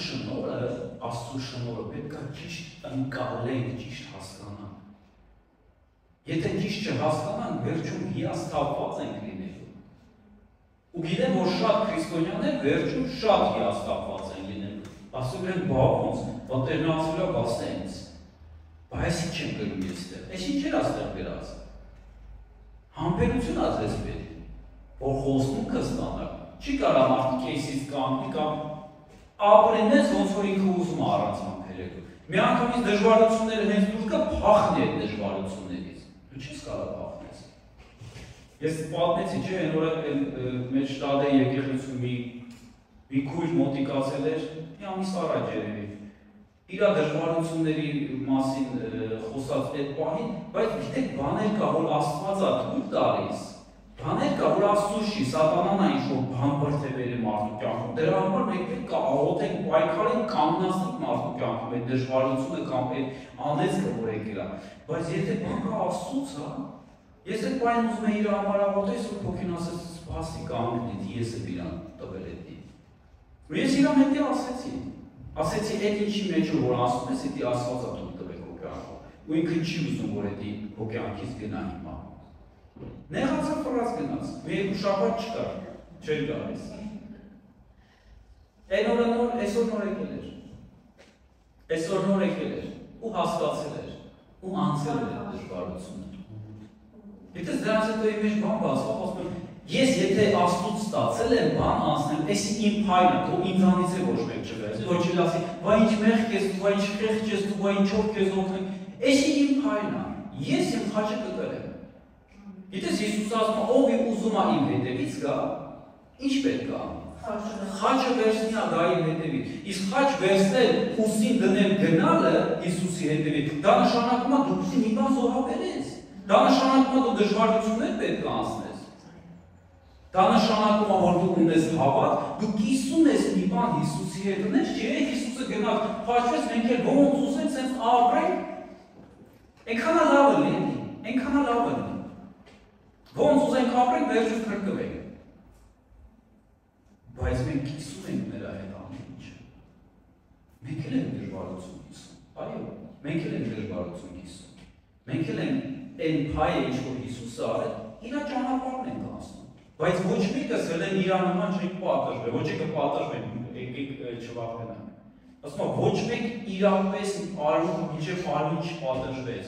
շնորհը պետք է ճիշտ ընկալենք, ճիշտ հասկանանք։ Եթե ճիշտ չհասկանանք, վերջում հիասթափված ենք լինելու։ Ու գիտեմ, որ շատ քրիստոնյաներ վերջում շատ հիասթափված են լինելու։ Ասում են, բա ոնց, Տերն ասել է, ասե ինձ։ Բայց ինչ չեմ գրում եստեղ, այս ինչ էր աստեղ գրած։ Համբերություն ասես պետք, որ խոսմունքը ստանալ։ Չի կարա մարդը կեսից կանգնի կամ ապրենես ոնց որ ինքը ուզում է առանց համբերելու։ Մի անգամից դժվարությունները հենց դուրս կա փախնի այդ դժվարություններից։ Դու չես կարող փախնես։ Ես պատմեցի, չէ, այն օրը մեր շտադե եկեղեցու մի քույր մոտիկացել էր, մի ամիս առաջ երևի։ Իր դժվարությունների մասին խոսած այդ պահին, բայց գիտեք, բաներ կա, որ Աստված է թույլ տալիս։ Բաներ կա, որ Աստծո չի, սատանան է ինչ-որ բան բրդևերի մարդու կյանքում։ Դրա համար մենք պետք է աղոթենք, պայքարենք, կանգնացնենք մարդու կյանքում այդ դժվարությունը կամ այդ անեծքը, որ եկել է։ Բայց եթե բան կա Աստծուց, ես այդ բանը ուզում եմ իր համար աղոթել, որ փոքրին ասեց, սպասի կանգնի, ես եմ իրան տվել էդի։ Ու ես իրան հետի ասեցի, այդ ինչի մեջ որ ասում ես, էդի Աստվածա թույլ տվել քո կյանքում։ Ու ինքը չի ուզում, որ էդի քո կյանքից գնա հիմա։ Նեղացավ ֆրազ գնաց, մի երկու շաբաթ չկար, չէր գալիս։ Այն օրը նոր, այսօր նոր եկել էր։ Այսօր նոր եկել էր ու հասկացել էր ու անցել էր այդ դժվարությունը։ Եթե դրանց հետո իմ մեջ բան բացվող, ասում եմ, ես եթե Աստծուց ստացել եմ բան անցնել, էսի իմ փայլը, թող ինձանից է ոչ մեկ չվերցի, ոչ էլ ասի, բա ինչ մեղք ես, բա ինչ խեղճ ես, բա ինչով քեզ օգնեմ, էսի իմ փայլն է, ես իմ խաչը կկրեմ։ Գիտես, Հիսուսը ասում է, ով ուզում է իմ հետևից գա, ինչ պետք է անի։ Խաչը վերցնի գա իմ հետևից։ Իսկ խաչ վերցնել, ուսին դնել գնալը Հիսուսի հետևից, դա նշանակում է դու ուսին մի բան զոհաբերես։ Դա նշանակում է դու դժվարություններ պետք է անցնես։ Դա նշանակում է, որ դու ունես հավատ, դու կիսում ես մի բան Հիսուսի հետ, ունես չէ, Հիսուսը գնալ, խաչվեց, մենք էլ ոնց ուզենք, սենց ապրենք, այնքան լավ է լինի, այնքան լավ է լինի։ Ոնց ուզենք ապրենք, վերջում փրկվենք։ Բայց մենք կիսում ենք նրա հետ ամեն ինչը։ Մենք էլ ենք դժվարություն կիսում։ Այո, մենք էլ ենք դժվարություն կիսում։ Մենք էլ ենք այն փայը, ինչ որ Հիսուսը արել, իր ճանապարհն ենք անցնում։ Բայց ոչ մեկս էլ են իր նման չի պատժվել, ոչ եկը պատժվեն, եկեք չվախենանք։ Ասում եմ, ոչ մեկ իրապես արյուն, մինչև արյուն չպատժվեց,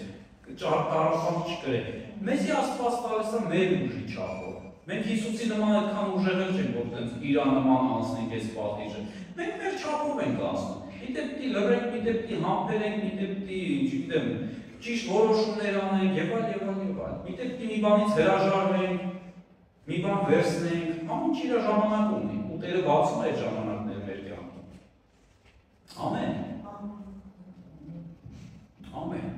տարապան չկրեց։ Մեզի Աստված տալիս է մեր ուժի չափով։ Մենք Հիսուսի նման այդքան ուժեղել չենք, որ տենց իր նման անցնենք այս պատիժը։ Մենք մեր չափով ենք անցնում։ Միտե պիտի լռենք, միտե պիտի համբերենք, միտե պիտի, չգիտեմ, ճիշտ որոշումներ անենք, եւ այլ եւ այլ եւ այլ։ Միտե պիտի մի բանից հրաժարվենք, մի բան վերցնենք, ամեն ինչ իր ժամանակ ունի, ու Տերը բացում է այդ ժամանակները մեր կյանքում։ Ամեն։ Ամեն։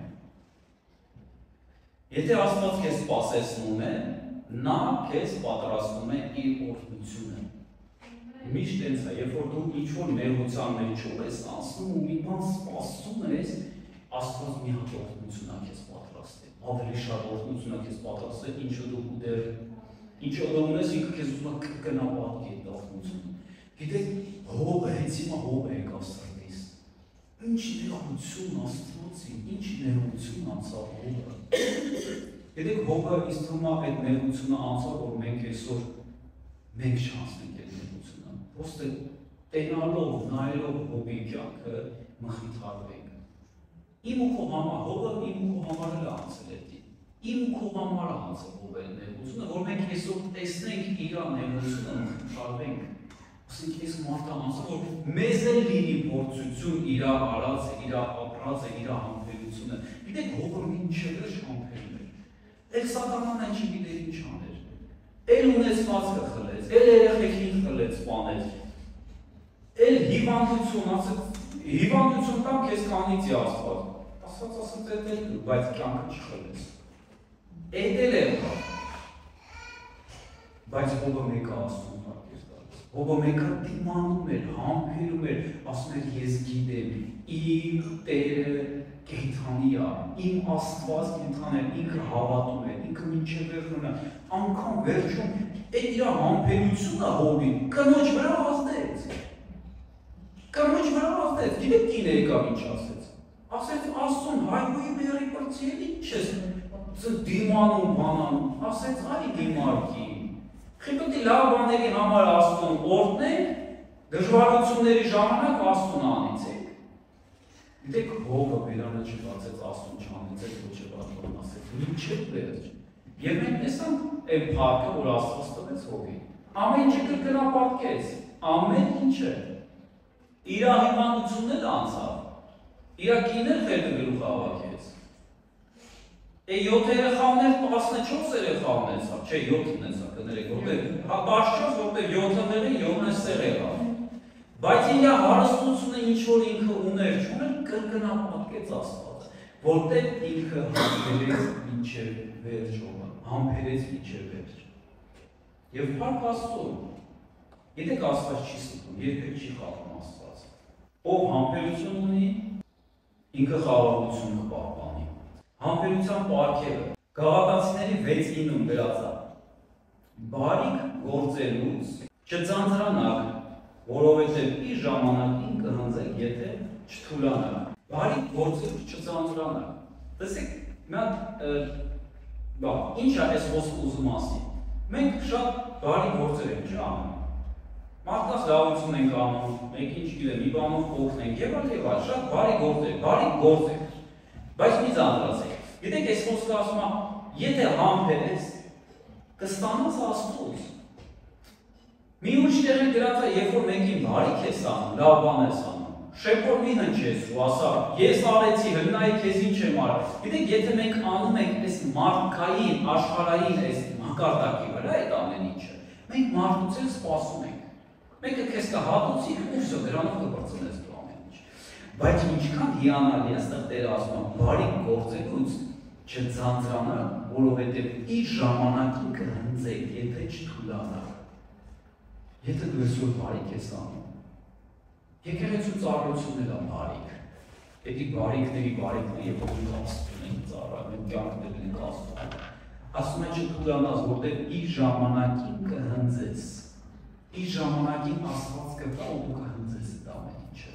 Եթե Աստված քեզ սպասեցնում է, նա քեզ պատրաստում է իր օրհնությունը։ Միշտ այնց է, երբ որ դու ինչ-որ նեղության մեջով ես անցնում ու մի բան սպասում ես, Աստված մի հատ օրհնություն է քեզ պատրաստել։ Ավելի շատ օրհնություն է քեզ պատրաստել, ինչը դու դեռ ինչը ունես, ինքը քեզ ուզում է կնապատկի այդ օրհնությունը։ Գիտեք, Հոբը հենց հիմա Հոբը եկավ սրտից։ Ինչ նեղություն Աստծոցի, ինչ նեղություն անցավ Հոբը։ Գիտեք, Հոբը ինձ թվում է այդ նեղությունը անցավ, որ մենք այսօր մենք չանցնենք այդ նեղությունը։ Ոստե տենալով, նայելով Հոբի կյանքը մխիթարվենք։ Իմ ու քո համար, հողը իմ ու քո համար էլ անցել է դի։ Իմ ու քո համար անցել հողերի ներողությունը, որ մենք այսօր տեսնենք իր ներողությունը, խնդրենք։ Ասենք այս մարդը անցել, որ մեզ էլ լինի փորձություն իր արածը, իր ապրածը, իր համբերությունը։ Գիտեք, հողը մինչև վերջ համբերում էր։ Էլ սատանան այն չգիտեր ինչ աներ։ Էլ ունեցվածքը խլեց, էլ երեխեքին խլեց, սպանեց։ Էլ հիվանդություն, ասեց, հիվանդություն տամ քեզ կանիցի Աստված։ Աստված ասաց էլ, բայց կյանքը չխլեց։ Էդել է կա։ Բայց հողը մեկը Աստծուն պարգև տալիս։ Հողը մեկը դիմանում էր, համբերում էր, ասում էր ես գիտեմ, իմ Տերը կենդանի է, իմ Աստված կենդանի է, ինքը հավատում է, ինքը մինչև վերջում է, անգամ վերջում այդ իր համբերությունը հողին կնոջ վրա ազդեց։ Կնոջ վրա ազդեց, գիտեք կինը եկավ ինչ ասեց։ Ասեց Աստծուն հայրուի մերի պրծիել ինչ ես դիմանում բանանում, ասեց արի դիմարկի։ Խիպտի լավ բաների համար Աստծուն օրհնենք, դժվարությունների ժամանակ Աստծուն անիցեք։ Գիտեք հողը բերանը չբացեց Աստծուն չանիցեք, ոչ բան ասեց, մինչև վերջ։ Եվ մենք տեսանք այն փառքը, որ Աստված տվեց հողին։ Ամեն ինչը կրկնապատկեց, ամեն ինչը։ Իր հիվանդությունն էլ անցավ։ Իր կինը խելքը գլուխ հավաքեց։ 7 երեխաներ 14 երեխա ունեցավ, չէ 7 ունեցավ, կներեք, որտեղ բարձրաց, որտեղ 7-ը մեղի, 7-ը սեղ եղավ։ Բայց իր հարստությունը ինչ որ ինքը ուներ, չուներ, կրկնապատկեց Աստված, որտեղ ինքը համբերեց մինչև վերջ, համբերեց մինչև վերջ։ Եվ փառք Աստծուն։ Գիտեք Աստված չի ստում, երբեք չի խաբում Աստված։ Ով համբերություն ունի, ինքը խաղաղություն կպահպանի։ Համբերության պարգևը Գաղատացիների 6:9-ում գրած է. բարիք գործելուց չձանձրանաք, որովհետև իր ժամանակին կհնձեք, եթե չթուլանաք։ Բարիք գործելուց չձանձրանաք։ Տեսեք, ինչ է այս խոսքը ուզում ասի։ Մենք շատ բարիք գործեր ենք, չի անում։ Մարդկանց լավություն ենք անում, մենք ինչ գիտեմ, մի բանով օգնենք, եւ այլ, շատ բարիք գործեր։ Բայց մի ձանձրացեք։ Գիտեք, այս խոսքը ասում է, եթե համբերես, կստանաս Աստծուց։ Մի ուրիշ տեղ գրած է, երբ որ մեկին բարիք ես անում, լավ բան ես անում, շեփոր մի հնչես ու ասա, ես արեցի, հնայի քեզ ինչ եմ արել։ Գիտեք, եթե մենք անում ենք այս մարդկային, աշխարհային այս մակարդակի վրա այդ ամեն ինչը, մենք մարդուց էլ սպասում ենք։ Մեկը քեզ կհատուցի, ու վсё, դրանով կբրծնես դու ամեն ինչ։ Բայց ինչքան հիանալի է, այստեղ Տերը ասում է, բարիք գործելուց չձանձրանա, որովհետև իր ժամանակին կհնձեք, եթե չթուլանա։ Եթե դու այսօր բարիք ես անում, եկեղեցու ծառայությունն էլ է բարիք։ Էդի բարիքների բարիքն է, երբ որ մենք Աստծուն ենք ծառայում, մենք կյանքներ ենք Աստծուն։ Ասում է չթուլանաս, որովհետև իր ժամանակին կհնձես։ Իր ժամանակին Աստված կգա ու դու կհնձես այդ ամեն ինչը։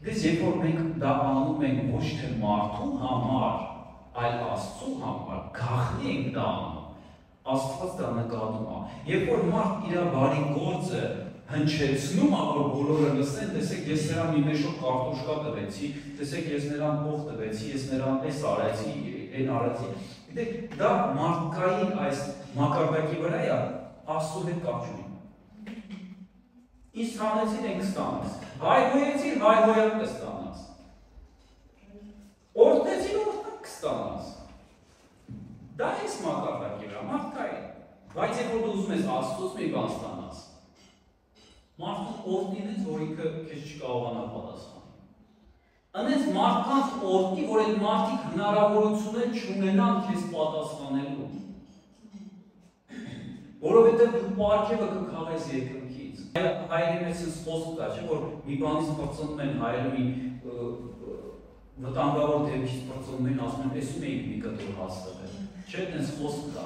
Դες երբ որ մենք դա անում ենք ոչ թե մարդու համար, այլ Աստծու համար, գաղտնի ենք դա անում, Աստված դա նկատում է։ Երբ որ մարդ իր բարի գործը հնչեցնում է, որ բոլորը լսեն, տեսեք, ես նրան մի մեշով կարտոշկա տվեցի, տեսեք, ես նրան փող տվեցի, ես նրան այս արեցի, այն արեցի։ Գիտեք, դա մարդկային այս մակարդակի վրա է, Աստծու հետ կապ չունի։ Ինչ հանեցին ենք ստանաս, հայհոյեցին, հայհոյակ կստանաս, օրհնեցին, օրհնակ կստանաս, դա ես մակարդակի վրա, մարդկային, բայց երբ որ դու ուզում ես Աստծուց մի բան ստանաս, մարդուն օրհնինից, որ ինքը քեզ չկարողանա պատասխանել, անենց մարդկանց օրհնի, որ այդ մարդիկ հնարավորություն չունենան քեզ պատասխանելու, որովհետև դու պարգևը կքաղես երկնքից։ Հայերի մեծ խոսք կա, չէ, որ մի բանից պրծնում են հայերը մի վտանգավոր դեպքից պրծնում են, ասում են, տեսում էինք մի կտոր հաց տվել, չէ, տենց խոսք կա։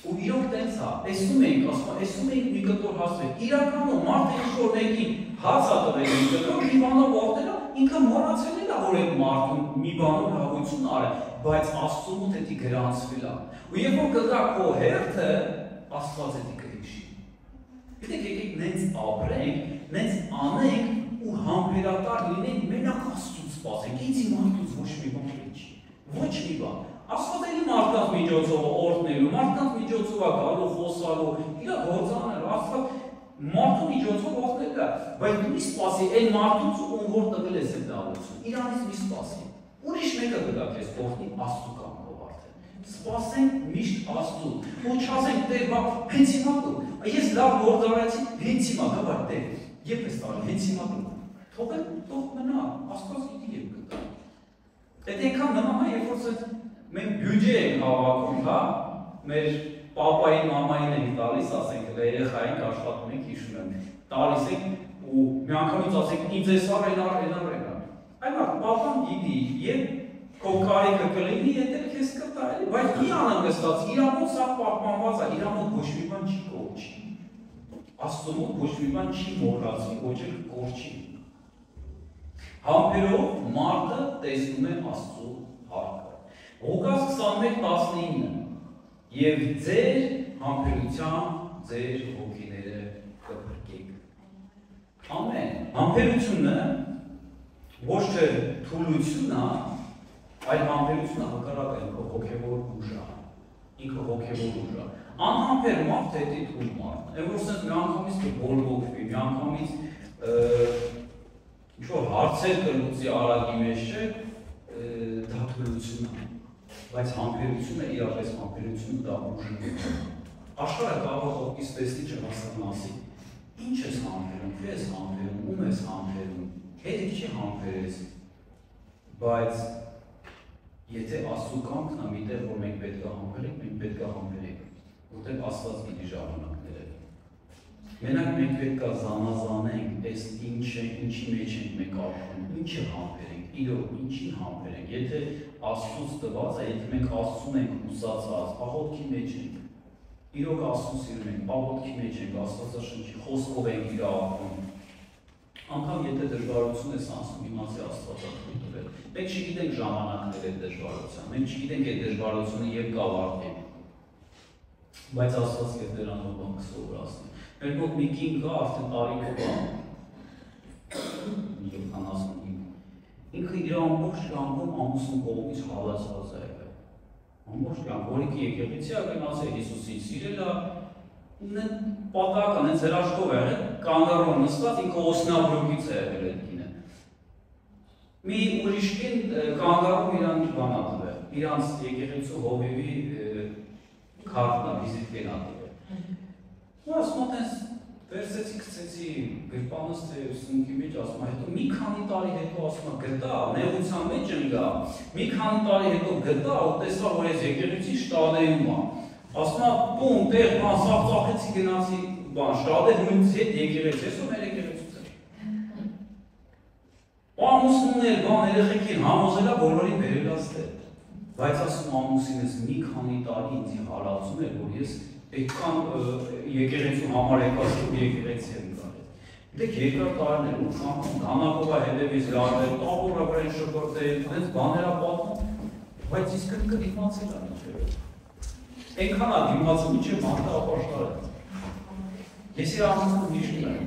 Ու իրոք տենց է, տեսում էինք, ասում են, տեսում էինք մի կտոր հաց տվել։ Իրականում մարդը ինչ-որ մեկին հաց է տվել մի կտոր, մի բանով օգնել է, ինքը մոռացել է, որ այդ մարդուն մի բանով լավություն արել, բայց Աստծու մոտ էդի գրանցվել է։ Ու երբ որ կգա քո հերթը, Աստված էդի կհիշի։ Գիտեք, եկեք նենց ապրենք, նենց անենք ու համբերատար լինենք մենակ Աստծուց սպասենք, ինձ մարդուց ոչ մի բան չի, ոչ մի բան։ Աստված էլի մարդկանց միջոցով օրհնելու, մարդկանց միջոցով գալու, խոսալու, իր գործանելու, Աստված մարդու միջոցով օգնել է, բայց դու մի սպասի, այն մարդուց ում որ տվել ես այդ դավություն, իրանից մի սպասի։ Ուրիշ մեկը կգա քեզ օգնի Աստծու կամքով արդեն։ Սպասենք միշտ Աստծուն, ու չասենք Տեր, բա հենց հիմա դու, ես լավ գործ արեցի, հենց հիմա գա, Տեր, երբ ես տալի, հենց հիմա դու։ Թող մնա, Աստված գիտի երբ կտա։ Այդ այնքան նման է, երբ որ մենք բյուջե ենք հավաքում, հա, մեր պապային, մամային ենք տալիս, ասենք, երեխային աշխատում ենք, հիշում եմ, տալիս ենք ու մի անգամից ասենք, ինձ ես առ են։ Այմա, պապան գիտի, երբ քո կարիքը կլինի, հետել քեզ կտա, բայց մի անհանգստացի, իր մոտ սա պահպանված է, իր մոտ ոչ մի բան չի կորչի։ Աստծու մոտ ոչ մի բան չի մոռացվի, ոչ էլ կորչի։ Համբերով մարդը տեսնում է Աստծու հարկը։ Ղուկաս 21:19 Եվ ձեր համբերությամբ ձեր հոգիները կփրկեք։ Ամեն։ Համբերությունը ոչ թե թուլությունը, այլ համբերությունը հակառակը ինքը հոգևոր ուժ է։ Ինքը հոգևոր ուժ է։ Անհամբեր մարդ հետի թույլ մարդ։ Այն որ ասենք մի անգամից կբորբոքվի, մի անգամից ինչ-որ հարցեր կլուծի արագի մեջ չէ, դա թուլություն է։ Բայց համբերությունը իրապես համբերությունը դա ուժ է։ Աշխարհը կարող է ողքից տեսնի չհասկանա ասի. Ինչ ես համբերում, քեզ ես համբերում, ում ես համբերում, հետք չի համբերես։ Բայց եթե Աստծու կամքն է միտեղ, որ մենք պետք է համբերենք, մենք պետք է համբերենք, որտեղ Աստված գիտի ժամանակները։ Մենակ մենք պետք է զանազանենք, այս ինչ է, ինչի մեջ ենք մենք ապրում, ինչը համբերենք, իրոք ինչին համբերենք։ Եթե Աստծուց տված է, եթե մենք Աստծուն ենք ուսացած, աղոթքի մեջ ենք, իրոք Աստծուն սիրում ենք, աղոթքի մեջ ենք, Աստվածաշնչի խոսքով ենք իր ապրում։ Անգամ եթե դժվարություն ես անցնում, իմացի Աստվածը թույլ տվել։ Մենք չգիտենք ժամանակներ այդ դժվարության, մենք չգիտենք այդ դժվարությունը երբ կավարտվի։ Բայց Աստված եւ դրանով բան կսովորացնի։ Մեր մոտ մի կին կա, արդեն տարիքով է, 75։ Ինքը իր ամբողջ կյանքում ամուսնու կողմից հալածված է եղել։ Ամբողջ կյանք, որիկի եկեղեցի է գնացել Հիսուսին սիրել է, պատահական հենց հրաշքով է եղել, կանգառում նստած ինքը օսնաբրուկից է եղել այդ կինը։ Մի ուրիշ կին կանգառում իրան բան ա տվել, իրանց եկեղեցու հովիվի քարտն է, վիզիտկեն ա տվել։ Ու ասում ես վերցեցի, գցեցի գրպանս թե սնունքի մեջ, ասում հետո մի քանի տարի հետո ասում գտա, նեղության մեջ ընկա, մի քանի տարի հետո գտա, ու տեսա, որ այս եկեղեցի շտադեում է։ Ասում բում, տեղ, բան, սաղ ծախեցի գնացի, բան, շտադե հույնց հետ եկեղեցի, ես ու մեր եկեղեցուց է։ Ամուսնուն էլ, բան, երեխեքին համոզել է բոլորին բերելաց թե։ Բայց ասում ամուսինս մի քանի տարի ինձի հալածում էր, որ ես այդքան եկեղեցու համար եկած եկեղեցի եմ գալիս։ Դեք երկար տարիներ ու շանքում դանակով է հետևից լարվել, տաղորա վրա են շպրտել, հենց բաներ է պատմում, բայց իսկ ընկը դիմացել է ինչև։ Այնքան է դիմացել ինչև մարդը ապաշտար է։ Ես իր ամուսնուն հիշում եմ,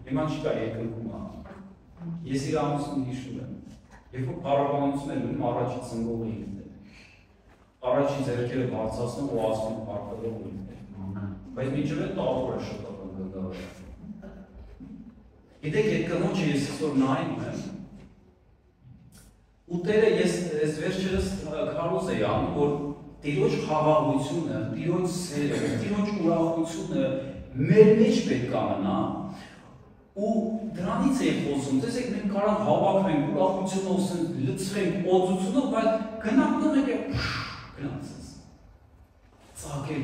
հիմա չկա երկնքում է, ես իր ամուսնուն հիշում եմ, երբ որ փառաբանություն եմ ունում առաջի ծնգողը ինքն է։ Առաջի ձեռքերը բարձրացնում ու ասում պարտելով ինքն է։ Բայց մինչև այդ տաղոր է շտապում գնդավը։ Գիտեք, այդ կնոջը ես այսօր նայում եմ, ու Տերը ես վերջերս քարոզ էի անում, որ Տիրոջ խաղաղությունը, Տիրոջ սերը, Տիրոջ ուրախությունը մեր մեջ պետք է մնա, ու դրանից էի խոսում, տեսեք մենք կարող հավաքվենք, ուրախությունով լցվենք, օծությունով, բայց գնանք եք գնացես, ծաղկել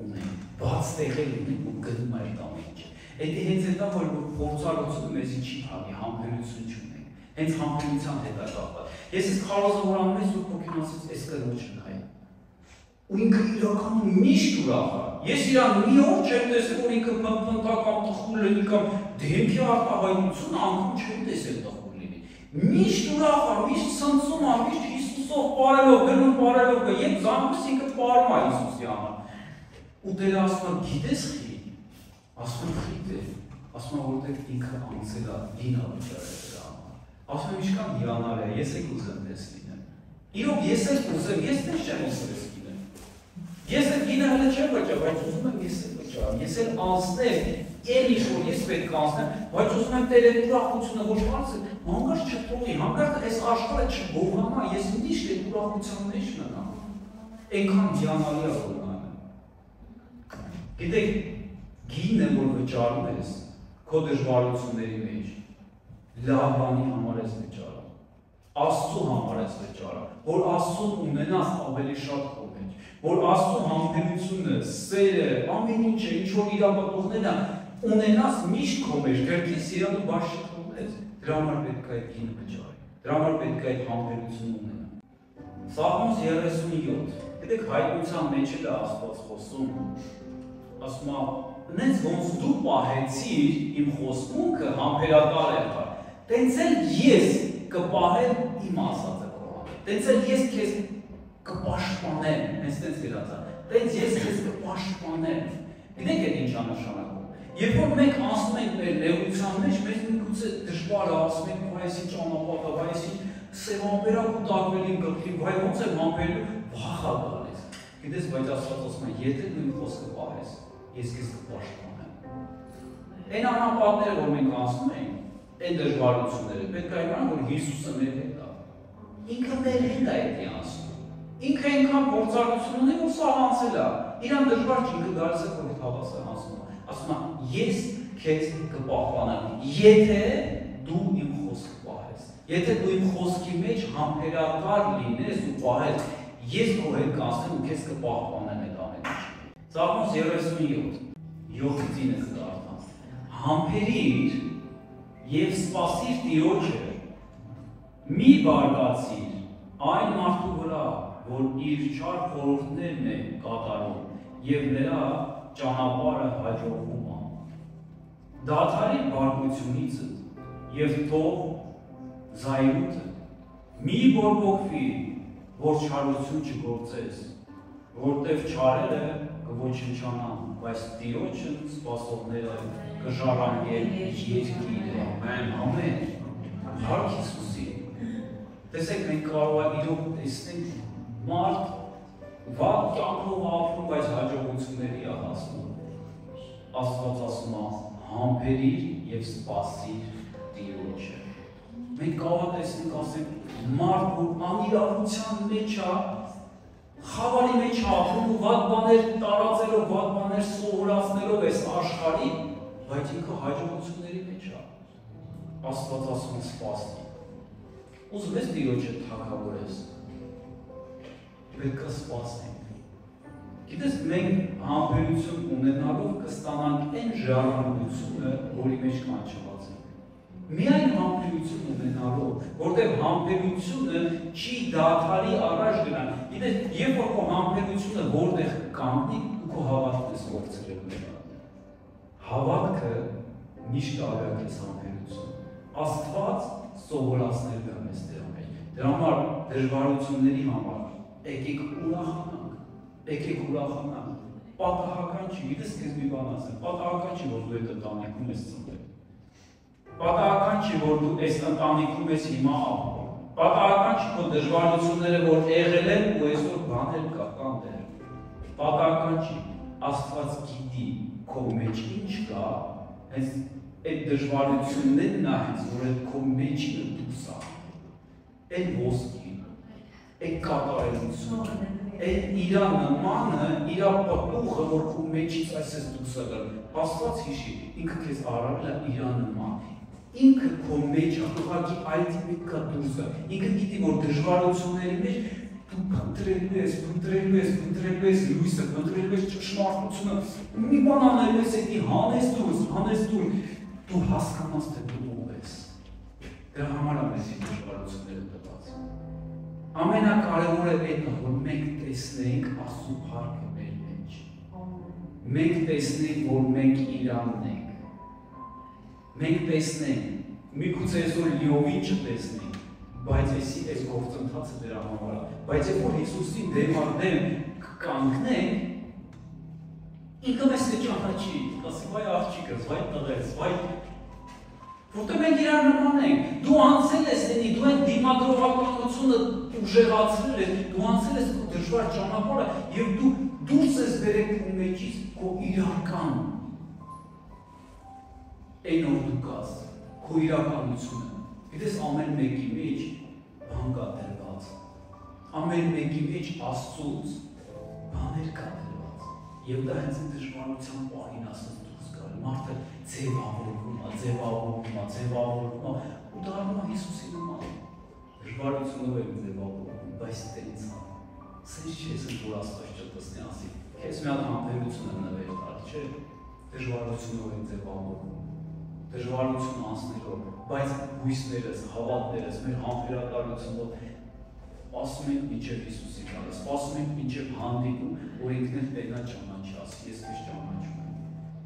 ունենք, բաց տեղել ունենք ու գնում այդ ամենիչ։ Էդի հենց էտա, որ փորձառությունը մեզի չի հանի, համբերություն չունենք, հենց համբերության հետ է կապված։ Ես ես քարոզը որ անում ես, որ փոքին ասեց, այս կնոջ նայ։ Ու ինքը իրականում միշտ ուրախ է։ Ես իրան մի օր չեմ տեսել, որ ինքը փնփնտա կամ տխուր լինի կամ դեմքի արտահայտությունը անգամ չեմ տեսել տխուր լինի։ Միշտ ուրախ է, միշտ ցնցում է, միշտ Հիսուսով պարելով, գնում պարելով, երբ զանգում ինքը պարում է Հիսուսի համար։ Ու Տերը ասում է, գիտես խի, ասում է խի Տեր, ասում է որտեղ ինքը անցել է դինա վճարել դրա համար։ ասում եմ ինչքան հիանալի է, ես էլ կուզեմ դες լինեմ։ Իրոք ես էլ կուզեմ, ես դες չեմ ուզում ես լինեմ։ Ես էլ գինը հələ չեմ վճարում, բայց ուզում եմ ես էլ վճարեմ, ես էլ անցնեմ, էլ ինչ-որ ես պետք է անցնեմ, բայց ուզում եմ տերել ուրախությունը ոչ մարդ հանկարծ չթողի, հանկարծ այս աշխարհը չբողանա, ես միշտ այդ ուրախության մեջ մնամ։ Այնքան հիանալի է որ նայում։ Գիտեք, գինը որ վճարում ես քո դժվարությունների մեջ, լավ բանի համար ես վճարում, Աստծո համար ես վճարում, որ Աստծուն ունենաս ավելի շատ քո մեջ, որ Աստծո համբերությունը, սերը, ամեն ինչը, ինչ որ իրապատողներն են, ունենաս միշտ քո մեջ, գրքից իրան ու բաց չթողնես, դրա համար պետք է այդ գինը վճարի, դրա համար պետք է այդ համբերությունը ունենա։ Սաղմոս 37, գիտեք հայտնության մեջ էլ է Աստված խոսում, ասում է, նենց ոնց դու պահեցիր իմ խոստմունքը համբերատար եղար, տենց էլ ես կպահեմ իմ ասածը քո համար, տենց էլ ես քեզ կպաշտպանեմ, հենց տենց գրած է, տենց ես քեզ կպաշտպանեմ։ Գիտեք այդ ինչ է նշանակում։ Երբ որ մենք անցնում ենք մեր լեգության մեջ, մեզ միգուցե դժվար է, ասում ենք, վայ էս ինչ անապատ է, վայ էս ինչ սևամբերակ ու տարբերին գլխին, վայ ոնց եմ համբերելու, վախ է գալիս։ Գիտես, բայց Աստված ասում է, եթե դու իմ խոսքը պահես, ես քեզ կպաշտպանեմ։ Այն անապատները, որ մենք անցնում ենք, այն դժվարությունները, պետք է իմանալ, որ Հիսուսը մեր հետ է։ Ինքը մեր հետ է այդ անցնում։ Ինքը այնքան փորձառություն ունի, որ սա անցել է։ Իրան դժվար չի, ինքը գալիս է որ հավասար անցնում է։ Ասում է, ես քեզ կպահպանեմ, եթե դու իմ խոսքը պահես։ Եթե դու իմ խոսքի մեջ համբերատար լինես ու պահես, ես քո հետ կանցնեմ ու քեզ կպահպանեմ այդ ամեն ինչը։ Սաղմոս 37, 7-9 դարձած։ Համբերիր եւ սպասիր Տիրոջը, մի բարկացիր այն մարդու վրա, որ իր չար խորհուրդներն է կատարում եւ նրա ճանապարհը հաջողվում է։ Դադարի բարկությունից եւ թող զայրույթը մի բորբոքվի, որ չարություն չգործես, որտեվ չարերը կոչնչանան, բայց Տիրոջը սպասողները կժառանգեն երկիրը։ Ամեն։ Հարկ Հիսուսի։ Տեսեք, մենք կարող ենք իրոք տեսնենք մարդ վատ կյանքով ապրում, բայց հաջողությունների է հասնում։ Աստված ասում է, համբերիր եւ սպասիր Տիրոջը։ Մենք կարող տեսնենք, ասենք, մարդ, որ անիրավության մեջ է, խավարի մեջ է ապրում ու վատ բաներ տարածելով, վատ բաներ սովորացնելով այս աշխարհին, բայց ինքը հաջողությունների մեջ է։ Աստված ասում է, սպասի։ Ուզում ես Տիրոջը թագավորես, պետք է սպասենք։ Գիտես, մենք համբերություն ունենալով կստանանք այն ժառանգությունը, որի մեջ կանչված ենք։ Միայն համբերություն ունենալով, որտեղ համբերությունը չի դադարի առաջ գնալ։ Գիտես, երբ որ քո համբերությունը որտեղ կանգնի, ու քո հավատքն ես կորցրել։ Հավատքը միշտ արագ է համբերություն։ Աստված սովորացնել է մեզ դրա մեջ։ Դրա համար դժվարությունների համար եկեք ուրախանանք, պատահական չի, գիտես քեզ մի բան ասեմ, պատահական չի, որ դու այդ ընտանիքում ես ծնվել, պատահական չի, որ դու այս ընտանիքում ես հիմա ապրում, պատահական չի, քո դժվարությունները, որ եղել են ու այսօր բաներ կան դեր, պատահական չի, Աստված գիտի քո մեջ ինչ կա, հենց այդ դժվարություններն է հենց, որ այդ քո մեջը դուրս է, այդ ոսկին, այդ կատարելությունը, այդ իրա նմանը, իրա պտուղը, որ քո մեջից այսպես դուրս է գալու, Աստված հիշի, ինքը քեզ արարել է իրա նման, ինքը քո մեջ ուղղակի այդի կա դուրս է, ինքը գիտի, որ դժվարությունների մեջ դու փնտրելու ես լույսը, փնտրելու ես ճշմարտությունը, մի բան անելու ես, էդի հանես դուրս, դու հասկանաս, թե դու ով ես։ Դրա համար է մեզ դժվարությունները տված։ Ամենակարևորը այդ է, որ մենք տեսնենք Աստծո փառքը մեր մեջ։ Մենք տեսնենք, որ մենք Իրանն ենք։ Մենք տեսնենք, միգուցե այսօր լիովին չտեսնենք, բայց այս գործընթացը դրա համար է։ Բայց երբ որ Հիսուսին դեմ կանգնենք, ինքը մեզ կճանաչի, ասի, վայ աղջիկս, վայ տղես, Որտեղ մենք իրար նման ենք, դու անցել ես էնի, դու այն դիմագրողականությունը ուժեղացրել ես, դու անցել ես դժվար ճանապարհը եւ դու դուրս ես բերել քո մեջից քո իրական այն որ դու կաս, քո իրականությունը։ Գիտես ամեն մեկի մեջ բան կա դրված, ամեն մեկի մեջ Աստծուց բաներ կա դրված եւ դա հենց այն դժվարության պահին ասած դուրս գալ, մարդը ձևավորվում է, ու դառնում է Հիսուսի նման։ Դժվարությունով եմ ձևավորվում, բայց տենց է։ Սենց չես որ Աստված չտեսնի ասի։ Քեզ մի հատ համբերություն եմ նվեր տալ, չէ՞։ Դժվարությունով եմ ձևավորվում։ Դժվարություն անցնելով, բայց հույսներս, հավատներս, մեր համբերատարությունով սպասում ենք մինչև Հիսուսի գալը, սպասում ենք մինչև հանդիպում, որ ինքն էլ տենա ճանաչի, ասի ես քեզ ճանաչում եմ։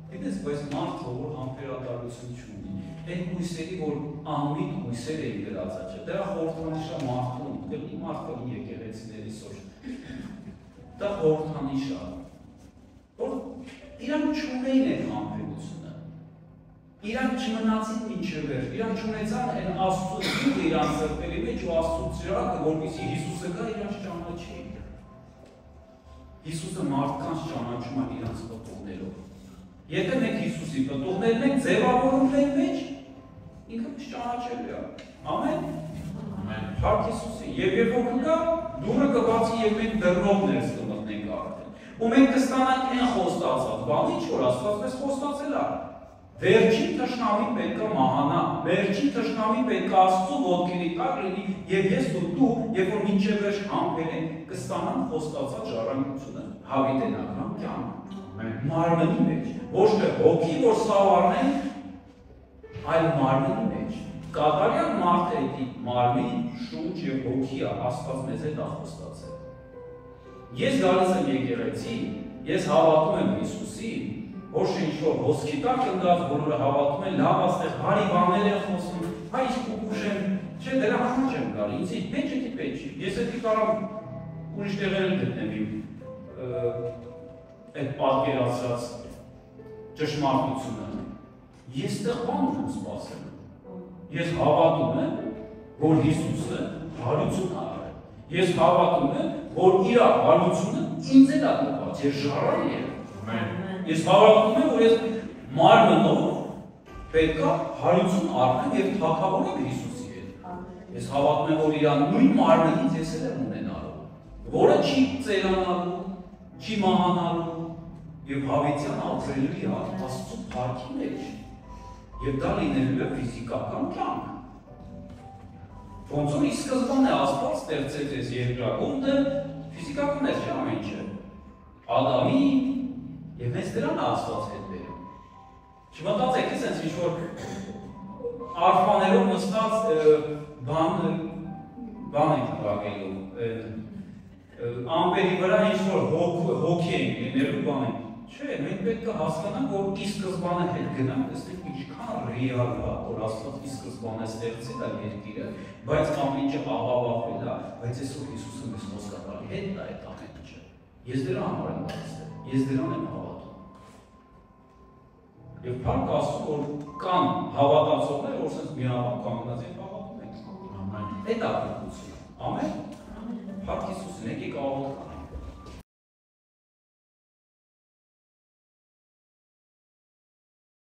Գիտես, բայց մարդը որ համբերատարություն չունի, այն հույսերի, որ անմիտ հույսեր էին գրածա, չէ, դրա խորհրդանիշը մարդուն, կլինի մարդը եկեղեցիների սոր։ Դա խորհրդանիշ է, որ իրանք չունեին այդ համբերությունը, իրանք չմնացին մինչև վերջ, իրանք չունեցան այն Աստծո գյուղը իրանք սրտերի մեջ ու Աստծո ծրակը, որպեսզի Հիսուսը գա իրանք ճանաչի։ Հիսուսը մարդկանց ճանաչում է իրանք պտուղներով։ Եթե մենք Հիսուսի պտուղներն ենք ձևավորում մեր մեջ, ինքը չճանաչելու է։ Ամեն։ Փառք Հիսուսի։ Եվ երբ որ կգա, դուռը կբացի եւ մենք դռնովներս կմտնենք արդեն։ Ու մենք կստանանք այն խոստացած բանը, ինչ որ Աստված մեզ խոստացել է։ Վերջին թշնամին պետք է մահանա, վերջին թշնամին պետք է Աստծո ոտքերի տակ լինի եւ ես ու դու, երբ որ մինչեւ վերջ համբերենք, կստանանք խոստացած ժառանգությունը, հավիտենական կյանք։ Մարմնի մեջ, ոչ թե հոգի, որ սավառնենք, այլ մարմնի մեջ։ Կատարյալ մարդ է դի մարմին, շունչ եւ հոգի է, Աստված մեզ է դա խոստացել։ Ես գալիս եմ եկեղեցի, ես հավատում եմ Հիսուսին, ոչ ինչ-որ ոսկի տակ ընկած, բոլորը հավատում են, լավ աստեղ, հարի բաներ են խոսում, հայ իսկ ուշ եմ, չէ, դրա համար չեմ գալի, ինձ պետք չի, պետք չի, ես էդի կարամ ուրիշ տեղեր եմ գտնեմ իմ այդ պատկերացրած ճշմարտությունը, ես տեղ բան ունեմ սպասել, ես հավատում եմ, որ Հիսուսը հարություն արել, ես հավատում եմ, որ իր հարությունը ինձ էլ է տված, ես ժառան եմ, ես հավատում եմ, որ ես մարմնով պետք է հարություն առնեմ եւ թագավորեմ Հիսուսի հետ։ Ես հավատում եմ, որ իր նույն մարմնից ես էլ եմ ունենալու, որը չի ծերանալու, չի մահանալու եւ հավիտյան ապրելու է Աստծո փառքի մեջ։ Եվ դա լինելու է ֆիզիկական կյանք։ Ոնց որ ի սկզբանե Աստված ստեղծեց այս երկրագում, դա ֆիզիկական է, չէ՞ ամեն ինչ։ Ադամի եւ մեզ դրան Աստված հետ բերում։ Չմտածեք, ասենց ինչ որ արֆաներով նստած բան ենք նվագելու, ամպերի վրա ինչ որ հոգի ենք լինելու բան ենք։ Չէ, մենք պետք է հասկանանք, որ ի սկզբանե հետ գնանք, տեսնենք ինչքան ռեալ է, որ Աստված ի սկզբանե ստեղծել է երկիրը, բայց ամեն ինչը աղավաղվել է, բայց այսօր Հիսուսը մեզ խոստացել է հետ է այդ ամեն ինչը։ Ես դրա համար եմ դարձել, ես դրան եմ հավատում։ Եվ փառք Աստծո, որ կան հավատացողներ, որ ասես միաբան կանգնած են հավատում են։ Ամեն։ Այդ է փրկությունը։ Ամեն։ Փառք Հիսուսին, եկեք աղոթք